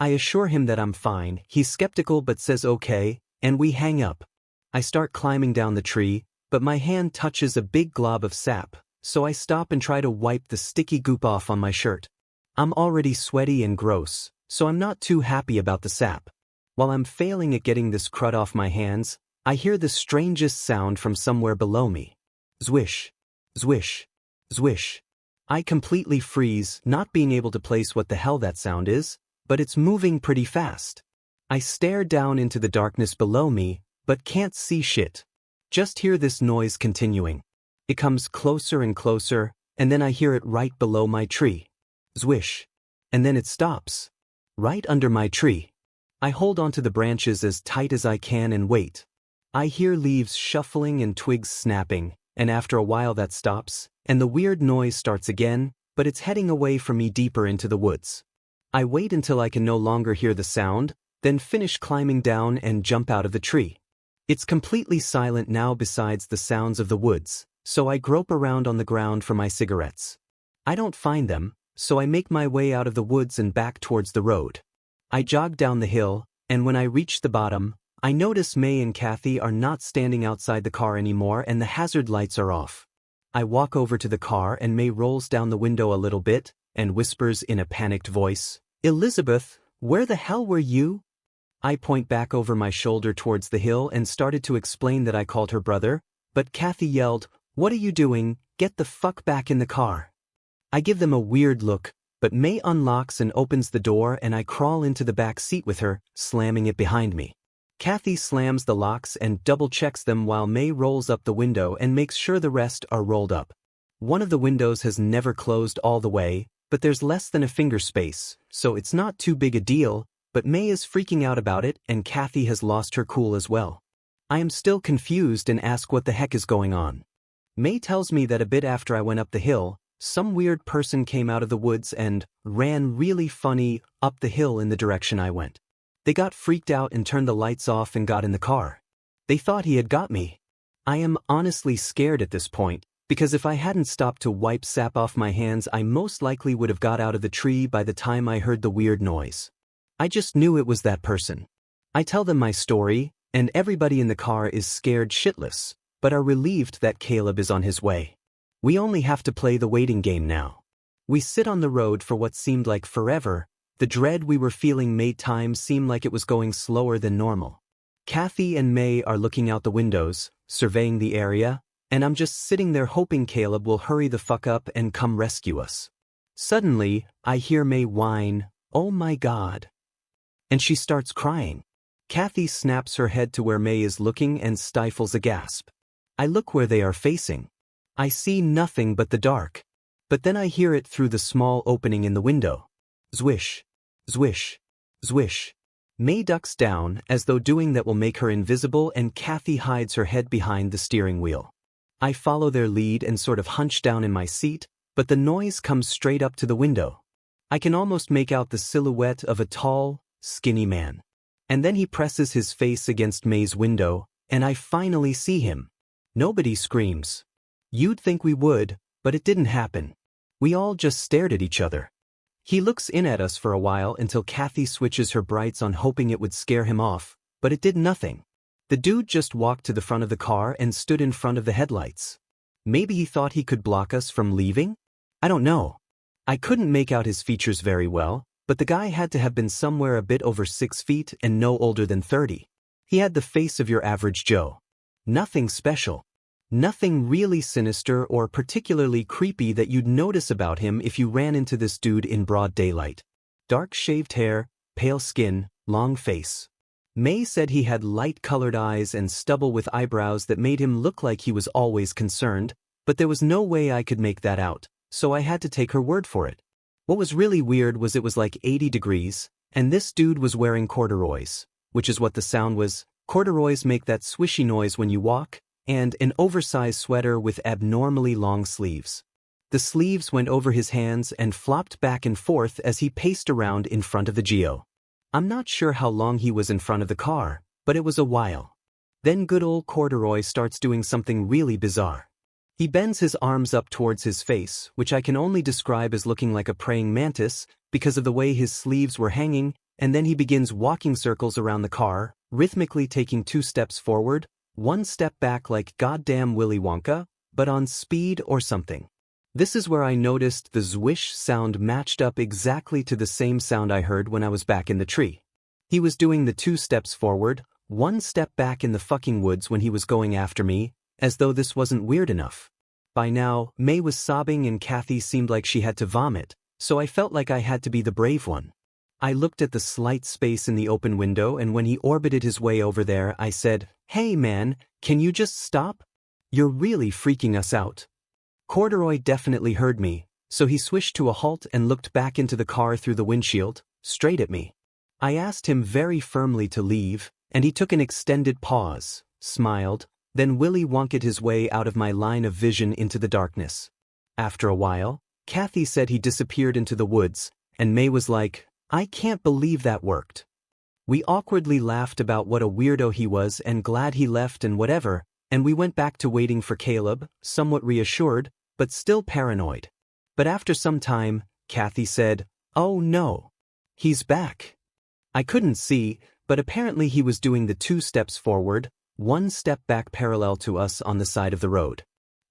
I assure him that I'm fine. He's skeptical but says okay, and we hang up. I start climbing down the tree, but my hand touches a big glob of sap, so I stop and try to wipe the sticky goop off on my shirt. I'm already sweaty and gross, so I'm not too happy about the sap. While I'm failing at getting this crud off my hands, I hear the strangest sound from somewhere below me. Zwish. Zwish. Zwish. I completely freeze, not being able to place what the hell that sound is, but it's moving pretty fast. I stare down into the darkness below me, but can't see shit. Just hear this noise continuing. It comes closer and closer, and then I hear it right below my tree. Zwish. And then it stops. Right under my tree. I hold onto the branches as tight as I can and wait. I hear leaves shuffling and twigs snapping, and after a while that stops, and the weird noise starts again, but it's heading away from me deeper into the woods. I wait until I can no longer hear the sound, then finish climbing down and jump out of the tree. It's completely silent now besides the sounds of the woods, so I grope around on the ground for my cigarettes. I don't find them, so I make my way out of the woods and back towards the road. I jog down the hill, and when I reach the bottom, I notice May and Kathy are not standing outside the car anymore and the hazard lights are off. I walk over to the car and May rolls down the window a little bit and whispers in a panicked voice, "Elizabeth, where the hell were you?" I point back over my shoulder towards the hill and started to explain that I called her brother, but Kathy yelled, "What are you doing? Get the fuck back in the car." I give them a weird look, but May unlocks and opens the door and I crawl into the back seat with her, slamming it behind me. Kathy slams the locks and double-checks them while May rolls up the window and makes sure the rest are rolled up. One of the windows has never closed all the way, but there's less than a finger space, so it's not too big a deal, but May is freaking out about it and Kathy has lost her cool as well. I am still confused and ask what the heck is going on. May tells me that a bit after I went up the hill, some weird person came out of the woods and ran really funny up the hill in the direction I went. They got freaked out and turned the lights off and got in the car. They thought he had got me. I am honestly scared at this point, because if I hadn't stopped to wipe sap off my hands I most likely would have got out of the tree by the time I heard the weird noise. I just knew it was that person. I tell them my story, and everybody in the car is scared shitless, but are relieved that Caleb is on his way. We only have to play the waiting game now. We sit on the road for what seemed like forever. The dread we were feeling made time seem like it was going slower than normal. Kathy and May are looking out the windows, surveying the area, and I'm just sitting there hoping Caleb will hurry the fuck up and come rescue us. Suddenly, I hear May whine, "Oh my God." And she starts crying. Kathy snaps her head to where May is looking and stifles a gasp. I look where they are facing. I see nothing but the dark. But then I hear it through the small opening in the window. Zwish. Zwish. Zwish. May ducks down as though doing that will make her invisible, and Kathy hides her head behind the steering wheel. I follow their lead and sort of hunch down in my seat, but the noise comes straight up to the window. I can almost make out the silhouette of a tall, skinny man. And then he presses his face against May's window, and I finally see him. Nobody screams. You'd think we would, but it didn't happen. We all just stared at each other. He looks in at us for a while until Kathy switches her brights on, hoping it would scare him off, but it did nothing. The dude just walked to the front of the car and stood in front of the headlights. Maybe he thought he could block us from leaving? I don't know. I couldn't make out his features very well, but the guy had to have been somewhere a bit over 6 feet and no older than 30. He had the face of your average Joe. Nothing special. Nothing really sinister or particularly creepy that you'd notice about him if you ran into this dude in broad daylight. Dark shaved hair, pale skin, long face. May said he had light-colored eyes and stubble with eyebrows that made him look like he was always concerned, but there was no way I could make that out, so I had to take her word for it. What was really weird was it was like 80 degrees, and this dude was wearing corduroys, which is what the sound was. Corduroys make that swishy noise when you walk, and an oversized sweater with abnormally long sleeves. The sleeves went over his hands and flopped back and forth as he paced around in front of the Geo. I'm not sure how long he was in front of the car, but it was a while. Then good old Corduroy starts doing something really bizarre. He bends his arms up towards his face, which I can only describe as looking like a praying mantis because of the way his sleeves were hanging, and then he begins walking circles around the car, rhythmically taking 2 steps forward, 1 step back like goddamn Willy Wonka, but on speed or something. This is where I noticed the zwish sound matched up exactly to the same sound I heard when I was back in the tree. He was doing the 2 steps forward, 1 step back in the fucking woods when he was going after me, as though this wasn't weird enough. By now, May was sobbing and Kathy seemed like she had to vomit, so I felt like I had to be the brave one. I looked at the slight space in the open window, and when he orbited his way over there, I said, "Hey man, can you just stop? You're really freaking us out." Corduroy definitely heard me, so he swished to a halt and looked back into the car through the windshield, straight at me. I asked him very firmly to leave, and he took an extended pause, smiled, then Willy Wonked his way out of my line of vision into the darkness. After a while, Kathy said he disappeared into the woods, and May was like, "I can't believe that worked." We awkwardly laughed about what a weirdo he was and glad he left and whatever, and we went back to waiting for Caleb, somewhat reassured, but still paranoid. But after some time, Kathy said, "Oh no. He's back." I couldn't see, but apparently he was doing the 2 steps forward, 1 step back parallel to us on the side of the road.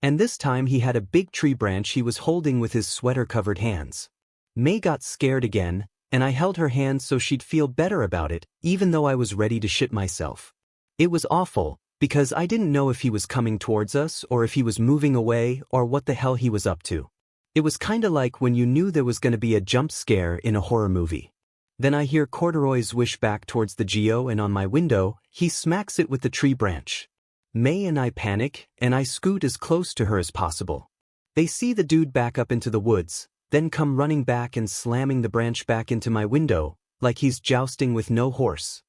And this time he had a big tree branch he was holding with his sweater-covered hands. May got scared again, and I held her hand so she'd feel better about it, even though I was ready to shit myself. It was awful, because I didn't know if he was coming towards us or if he was moving away or what the hell he was up to. It was kinda like when you knew there was gonna be a jump scare in a horror movie. Then I hear Corduroy swish back towards the Geo, and on my window, he smacks it with the tree branch. May and I panic, and I scoot as close to her as possible. They see the dude back up into the woods, then come running back and slamming the branch back into my window, like he's jousting with no horse.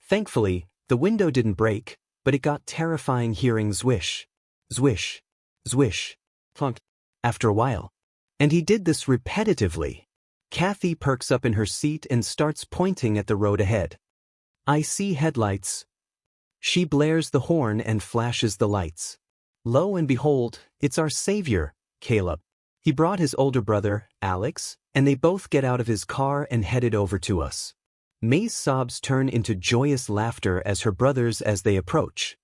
Thankfully, the window didn't break, but it got terrifying hearing zwish, zwish, zwish, clunk, after a while. And he did this repetitively. Kathy perks up in her seat and starts pointing at the road ahead. I see headlights. She blares the horn and flashes the lights. Lo and behold, it's our savior, Caleb. He brought his older brother, Alex, and they both get out of his car and headed over to us. May's sobs turn into joyous laughter as her brothers as they approach.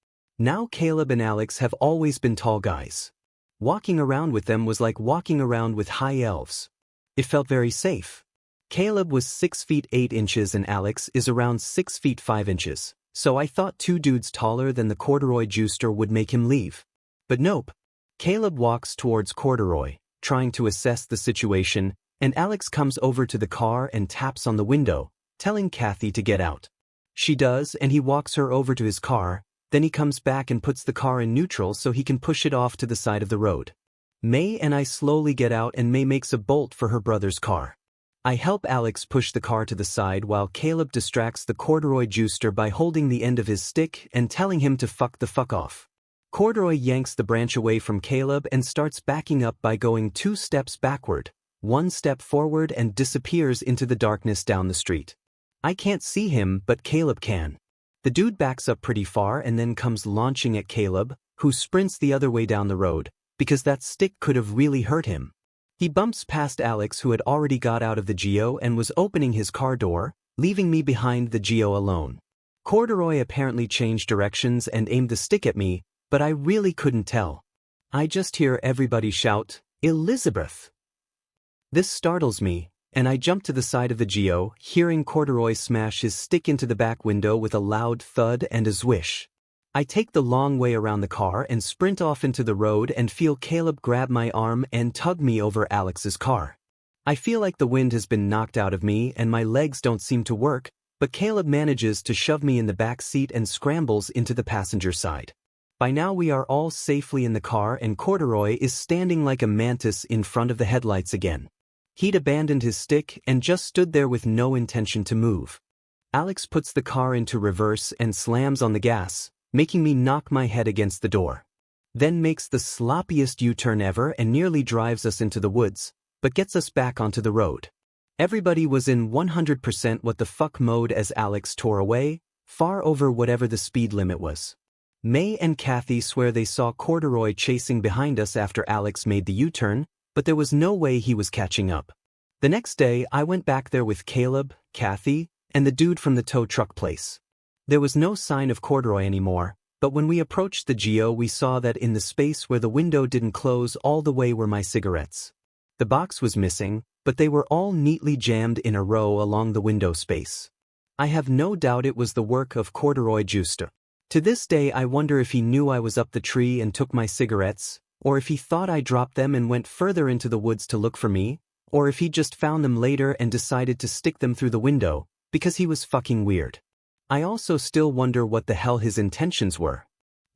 Now Caleb and Alex have always been tall guys. Walking around with them was like walking around with high elves. It felt very safe. Caleb was 6 feet 8 inches and Alex is around 6 feet 5 inches, so I thought two dudes taller than the corduroy juicer would make him leave. But nope. Caleb walks towards corduroy, trying to assess the situation, and Alex comes over to the car and taps on the window, telling Kathy to get out. She does, and he walks her over to his car. Then he comes back and puts the car in neutral so he can push it off to the side of the road. May and I slowly get out and May makes a bolt for her brother's car. I help Alex push the car to the side while Caleb distracts the corduroy juicer by holding the end of his stick and telling him to fuck the fuck off. Corduroy yanks the branch away from Caleb and starts backing up by going 2 steps backward, 1 step forward and disappears into the darkness down the street. I can't see him, but Caleb can. The dude backs up pretty far and then comes launching at Caleb, who sprints the other way down the road, because that stick could have really hurt him. He bumps past Alex, who had already got out of the Geo and was opening his car door, leaving me behind the Geo alone. Corduroy apparently changed directions and aimed the stick at me, but I really couldn't tell. I just hear everybody shout, "Elizabeth!" This startles me, and I jump to the side of the Geo, hearing Corduroy smash his stick into the back window with a loud thud and a swish. I take the long way around the car and sprint off into the road and feel Caleb grab my arm and tug me over Alex's car. I feel like the wind has been knocked out of me and my legs don't seem to work, but Caleb manages to shove me in the back seat and scrambles into the passenger side. By now we are all safely in the car and Corduroy is standing like a mantis in front of the headlights again. He'd abandoned his stick and just stood there with no intention to move. Alex puts the car into reverse and slams on the gas, making me knock my head against the door. Then makes the sloppiest U-turn ever and nearly drives us into the woods, but gets us back onto the road. Everybody was in 100% what the fuck mode as Alex tore away, far over whatever the speed limit was. May and Kathy swear they saw Corduroy chasing behind us after Alex made the U-turn, but there was no way he was catching up. The next day I went back there with Caleb, Kathy, and the dude from the tow truck place. There was no sign of Corduroy anymore, but when we approached the Geo we saw that in the space where the window didn't close all the way were my cigarettes. The box was missing, but they were all neatly jammed in a row along the window space. I have no doubt it was the work of Corduroy Juicer. To this day I wonder if he knew I was up the tree and took my cigarettes, or if he thought I dropped them and went further into the woods to look for me, or if he just found them later and decided to stick them through the window, because he was fucking weird. I also still wonder what the hell his intentions were.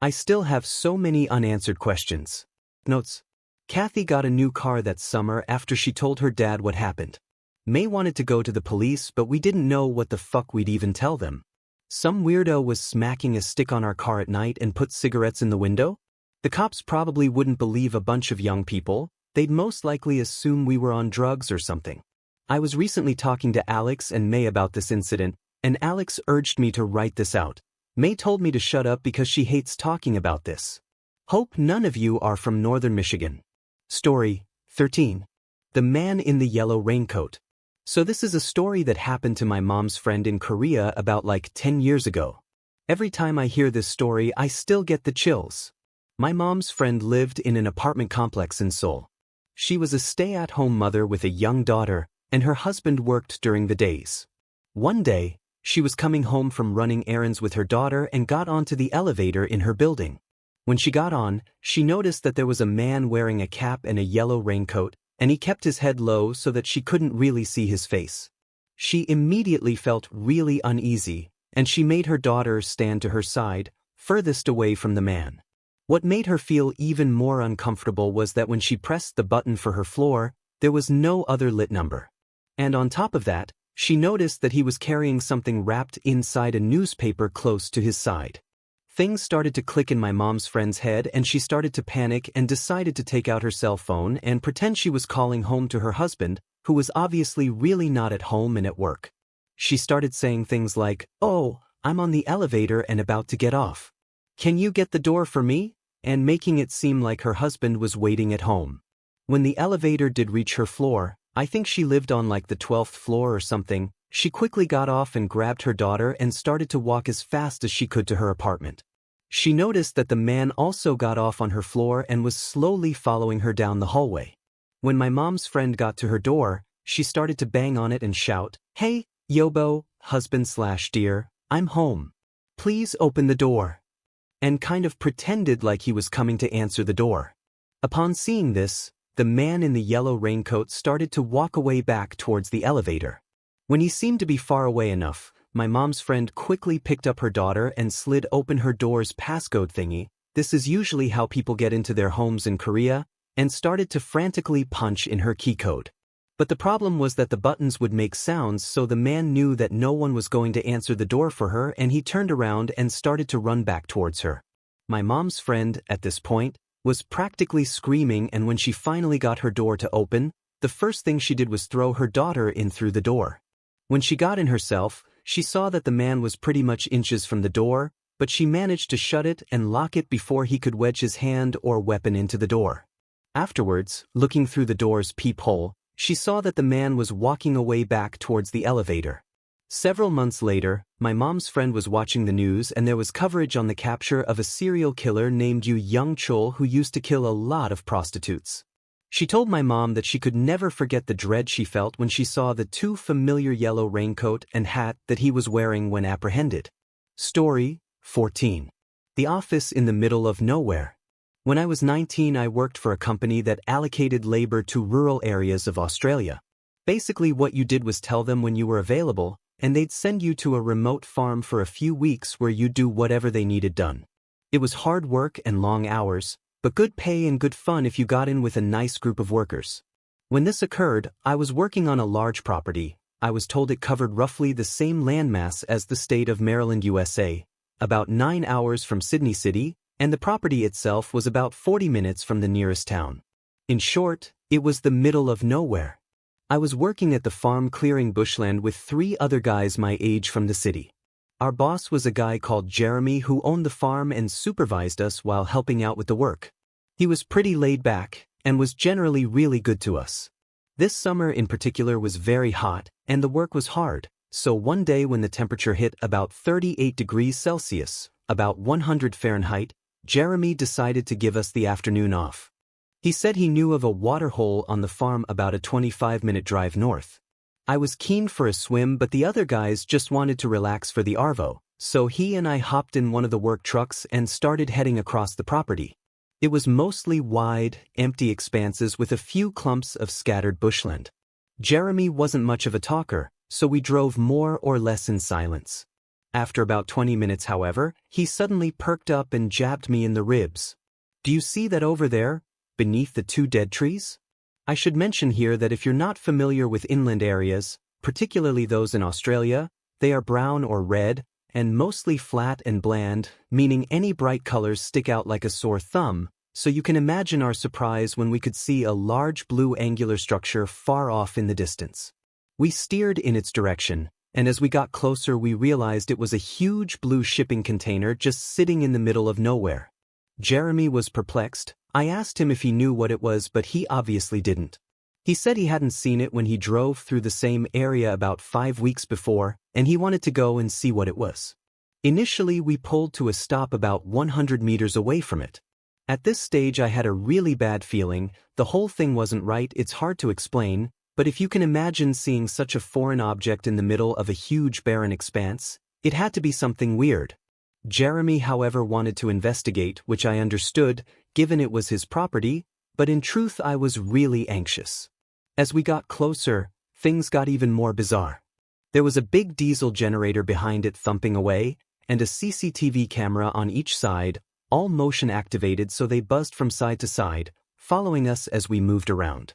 I still have so many unanswered questions. Notes. Kathy got a new car that summer after she told her dad what happened. May wanted to go to the police, but we didn't know what the fuck we'd even tell them. Some weirdo was smacking a stick on our car at night and put cigarettes in the window? The cops probably wouldn't believe a bunch of young people. They'd most likely assume we were on drugs or something. I was recently talking to Alex and May about this incident, and Alex urged me to write this out. May told me to shut up because she hates talking about this. Hope none of you are from northern Michigan. Story 13. The Man in the Yellow Raincoat. So this is a story that happened to my mom's friend in Korea about like 10 years ago. Every time I hear this story I still get the chills. My mom's friend lived in an apartment complex in Seoul. She was a stay-at-home mother with a young daughter, and her husband worked during the days. One day, she was coming home from running errands with her daughter and got onto the elevator in her building. When she got on, she noticed that there was a man wearing a cap and a yellow raincoat, and he kept his head low so that she couldn't really see his face. She immediately felt really uneasy, and she made her daughter stand to her side, furthest away from the man. What made her feel even more uncomfortable was that when she pressed the button for her floor, there was no other lit number. And on top of that, she noticed that he was carrying something wrapped inside a newspaper close to his side. Things started to click in my mom's friend's head and she started to panic and decided to take out her cell phone and pretend she was calling home to her husband, who was obviously really not at home and at work. She started saying things like, "Oh, I'm on the elevator and about to get off. Can you get the door for me?" and making it seem like her husband was waiting at home. When the elevator did reach her floor, I think she lived on like the 12th floor or something, she quickly got off and grabbed her daughter and started to walk as fast as she could to her apartment. She noticed that the man also got off on her floor and was slowly following her down the hallway. When my mom's friend got to her door, she started to bang on it and shout, "Hey, Yobo, husband/dear, I'm home. Please open the door," and kind of pretended like he was coming to answer the door. Upon seeing this, the man in the yellow raincoat started to walk away back towards the elevator. When he seemed to be far away enough, my mom's friend quickly picked up her daughter and slid open her door's passcode thingy. This is usually how people get into their homes in Korea, and started to frantically punch in her key code. But the problem was that the buttons would make sounds, so the man knew that no one was going to answer the door for her, and he turned around and started to run back towards her. My mom's friend, at this point, was practically screaming, and when she finally got her door to open, the first thing she did was throw her daughter in through the door. When she got in herself, she saw that the man was pretty much inches from the door, but she managed to shut it and lock it before he could wedge his hand or weapon into the door. Afterwards, looking through the door's peephole, she saw that the man was walking away back towards the elevator. Several months later, my mom's friend was watching the news, and there was coverage on the capture of a serial killer named Yu Young-chul who used to kill a lot of prostitutes. She told my mom that she could never forget the dread she felt when she saw the too familiar yellow raincoat and hat that he was wearing when apprehended. Story 14. The office in the middle of nowhere. When I was 19, I worked for a company that allocated labor to rural areas of Australia. Basically, what you did was tell them when you were available, and they'd send you to a remote farm for a few weeks where you'd do whatever they needed done. It was hard work and long hours, but good pay and good fun if you got in with a nice group of workers. When this occurred, I was working on a large property. I was told it covered roughly the same landmass as the state of Maryland, USA, about 9 hours from Sydney City, and the property itself was about 40 minutes from the nearest town. In short, it was the middle of nowhere. I was working at the farm clearing bushland with 3 other guys my age from the city. Our boss was a guy called Jeremy who owned the farm and supervised us while helping out with the work. He was pretty laid back, and was generally really good to us. This summer in particular was very hot, and the work was hard, so one day when the temperature hit about 38 degrees Celsius, about 100 Fahrenheit, Jeremy decided to give us the afternoon off. He said he knew of a water hole on the farm about a 25-minute drive north. I was keen for a swim, but the other guys just wanted to relax for the arvo, so he and I hopped in one of the work trucks and started heading across the property. It was mostly wide, empty expanses with a few clumps of scattered bushland. Jeremy wasn't much of a talker, so we drove more or less in silence. After about 20 minutes, however, he suddenly perked up and jabbed me in the ribs. "Do you see that over there, beneath the 2 dead trees?" I should mention here that if you're not familiar with inland areas, particularly those in Australia, they are brown or red, and mostly flat and bland, meaning any bright colors stick out like a sore thumb, so you can imagine our surprise when we could see a large blue angular structure far off in the distance. We steered in its direction, and as we got closer we realized it was a huge blue shipping container just sitting in the middle of nowhere. Jeremy was perplexed. I asked him if he knew what it was, but he obviously didn't. He said he hadn't seen it when he drove through the same area about 5 weeks before, and he wanted to go and see what it was. Initially, we pulled to a stop about 100 meters away from it. At this stage I had a really bad feeling. The whole thing wasn't right. It's hard to explain, but if you can imagine seeing such a foreign object in the middle of a huge barren expanse, it had to be something weird. Jeremy, however, wanted to investigate, which I understood, given it was his property, but in truth I was really anxious. As we got closer, things got even more bizarre. There was a big diesel generator behind it thumping away, and a CCTV camera on each side, all motion activated so they buzzed from side to side, following us as we moved around.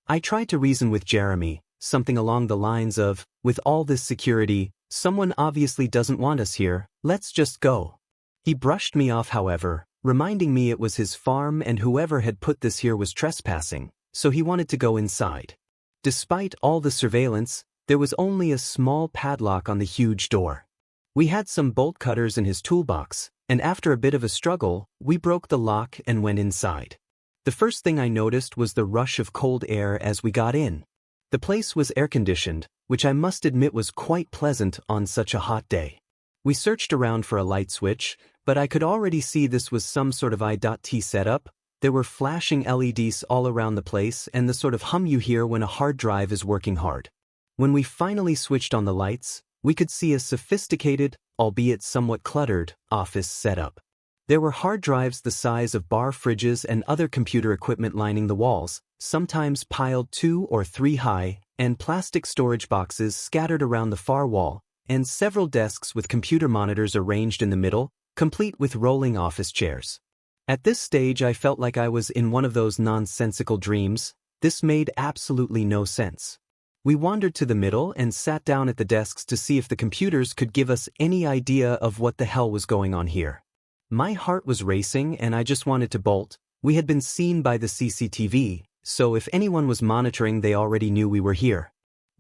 I tried to reason with Jeremy, something along the lines of, "With all this security, someone obviously doesn't want us here, let's just go." He brushed me off, however, reminding me it was his farm and whoever had put this here was trespassing, so he wanted to go inside. Despite all the surveillance, there was only a small padlock on the huge door. We had some bolt cutters in his toolbox, and after a bit of a struggle, we broke the lock and went inside. The first thing I noticed was the rush of cold air as we got in. The place was air-conditioned, which I must admit was quite pleasant on such a hot day. We searched around for a light switch, but I could already see this was some sort of I.T. setup. There were flashing LEDs all around the place and the sort of hum you hear when a hard drive is working hard. When we finally switched on the lights, we could see a sophisticated, albeit somewhat cluttered, office setup. There were hard drives the size of bar fridges and other computer equipment lining the walls, sometimes piled 2 or 3 high, and plastic storage boxes scattered around the far wall, and several desks with computer monitors arranged in the middle, complete with rolling office chairs. At this stage I felt like I was in one of those nonsensical dreams. This made absolutely no sense. We wandered to the middle and sat down at the desks to see if the computers could give us any idea of what the hell was going on here. My heart was racing and I just wanted to bolt. We had been seen by the CCTV, so if anyone was monitoring they already knew we were here.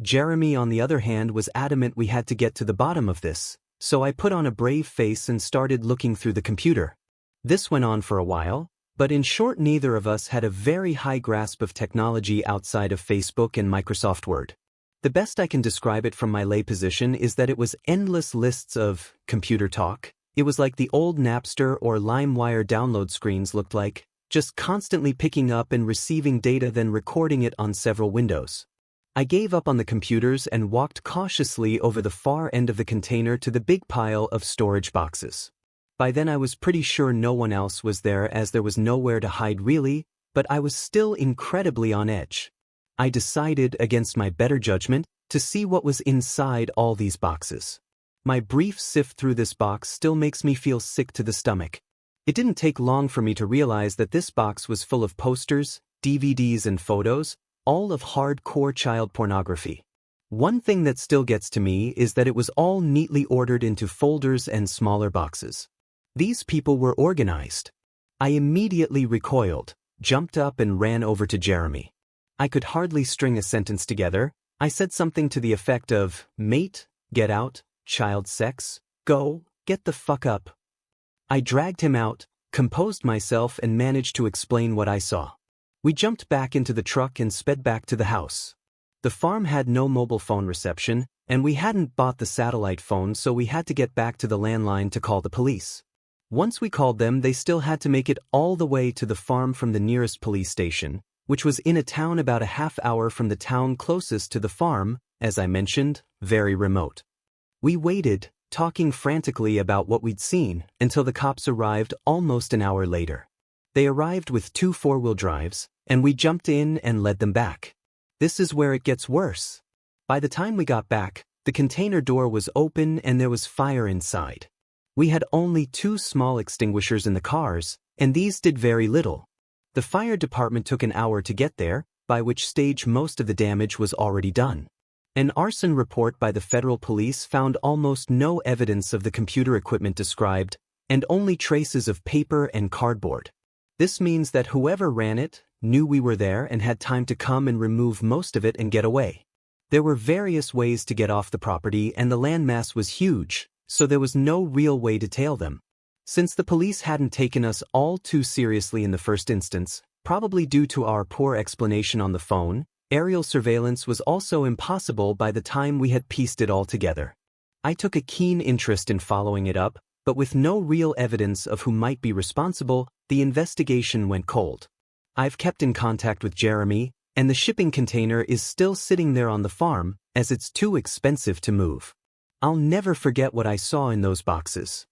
Jeremy, on the other hand, was adamant we had to get to the bottom of this, so I put on a brave face and started looking through the computer. This went on for a while, but in short neither of us had a very high grasp of technology outside of Facebook and Microsoft Word. The best I can describe it from my lay position is that it was endless lists of computer talk. It was like the old Napster or LimeWire download screens looked like, just constantly picking up and receiving data then recording it on several windows. I gave up on the computers and walked cautiously over the far end of the container to the big pile of storage boxes. By then I was pretty sure no one else was there as there was nowhere to hide really, but I was still incredibly on edge. I decided, against my better judgment, to see what was inside all these boxes. My brief sift through this box still makes me feel sick to the stomach. It didn't take long for me to realize that this box was full of posters, DVDs and photos, all of hardcore child pornography. One thing that still gets to me is that it was all neatly ordered into folders and smaller boxes. These people were organized. I immediately recoiled, jumped up and ran over to Jeremy. I could hardly string a sentence together. I said something to the effect of, "Mate, get out, child sex, go, get the fuck up." I dragged him out, composed myself and managed to explain what I saw. We jumped back into the truck and sped back to the house. The farm had no mobile phone reception, and we hadn't bought the satellite phone, so we had to get back to the landline to call the police. Once we called them, they still had to make it all the way to the farm from the nearest police station, which was in a town about a half hour from the town closest to the farm, as I mentioned, very remote. We waited, talking frantically about what we'd seen, until the cops arrived almost an hour later. They arrived with 2 four-wheel drives, and we jumped in and led them back. This is where it gets worse. By the time we got back, the container door was open and there was fire inside. We had only 2 small extinguishers in the cars, and these did very little. The fire department took an hour to get there, by which stage most of the damage was already done. An arson report by the federal police found almost no evidence of the computer equipment described, and only traces of paper and cardboard. This means that whoever ran it knew we were there and had time to come and remove most of it and get away. There were various ways to get off the property and the landmass was huge, so there was no real way to tail them. Since the police hadn't taken us all too seriously in the first instance, probably due to our poor explanation on the phone, aerial surveillance was also impossible by the time we had pieced it all together. I took a keen interest in following it up, but with no real evidence of who might be responsible, the investigation went cold. I've kept in contact with Jeremy, and the shipping container is still sitting there on the farm, as it's too expensive to move. I'll never forget what I saw in those boxes.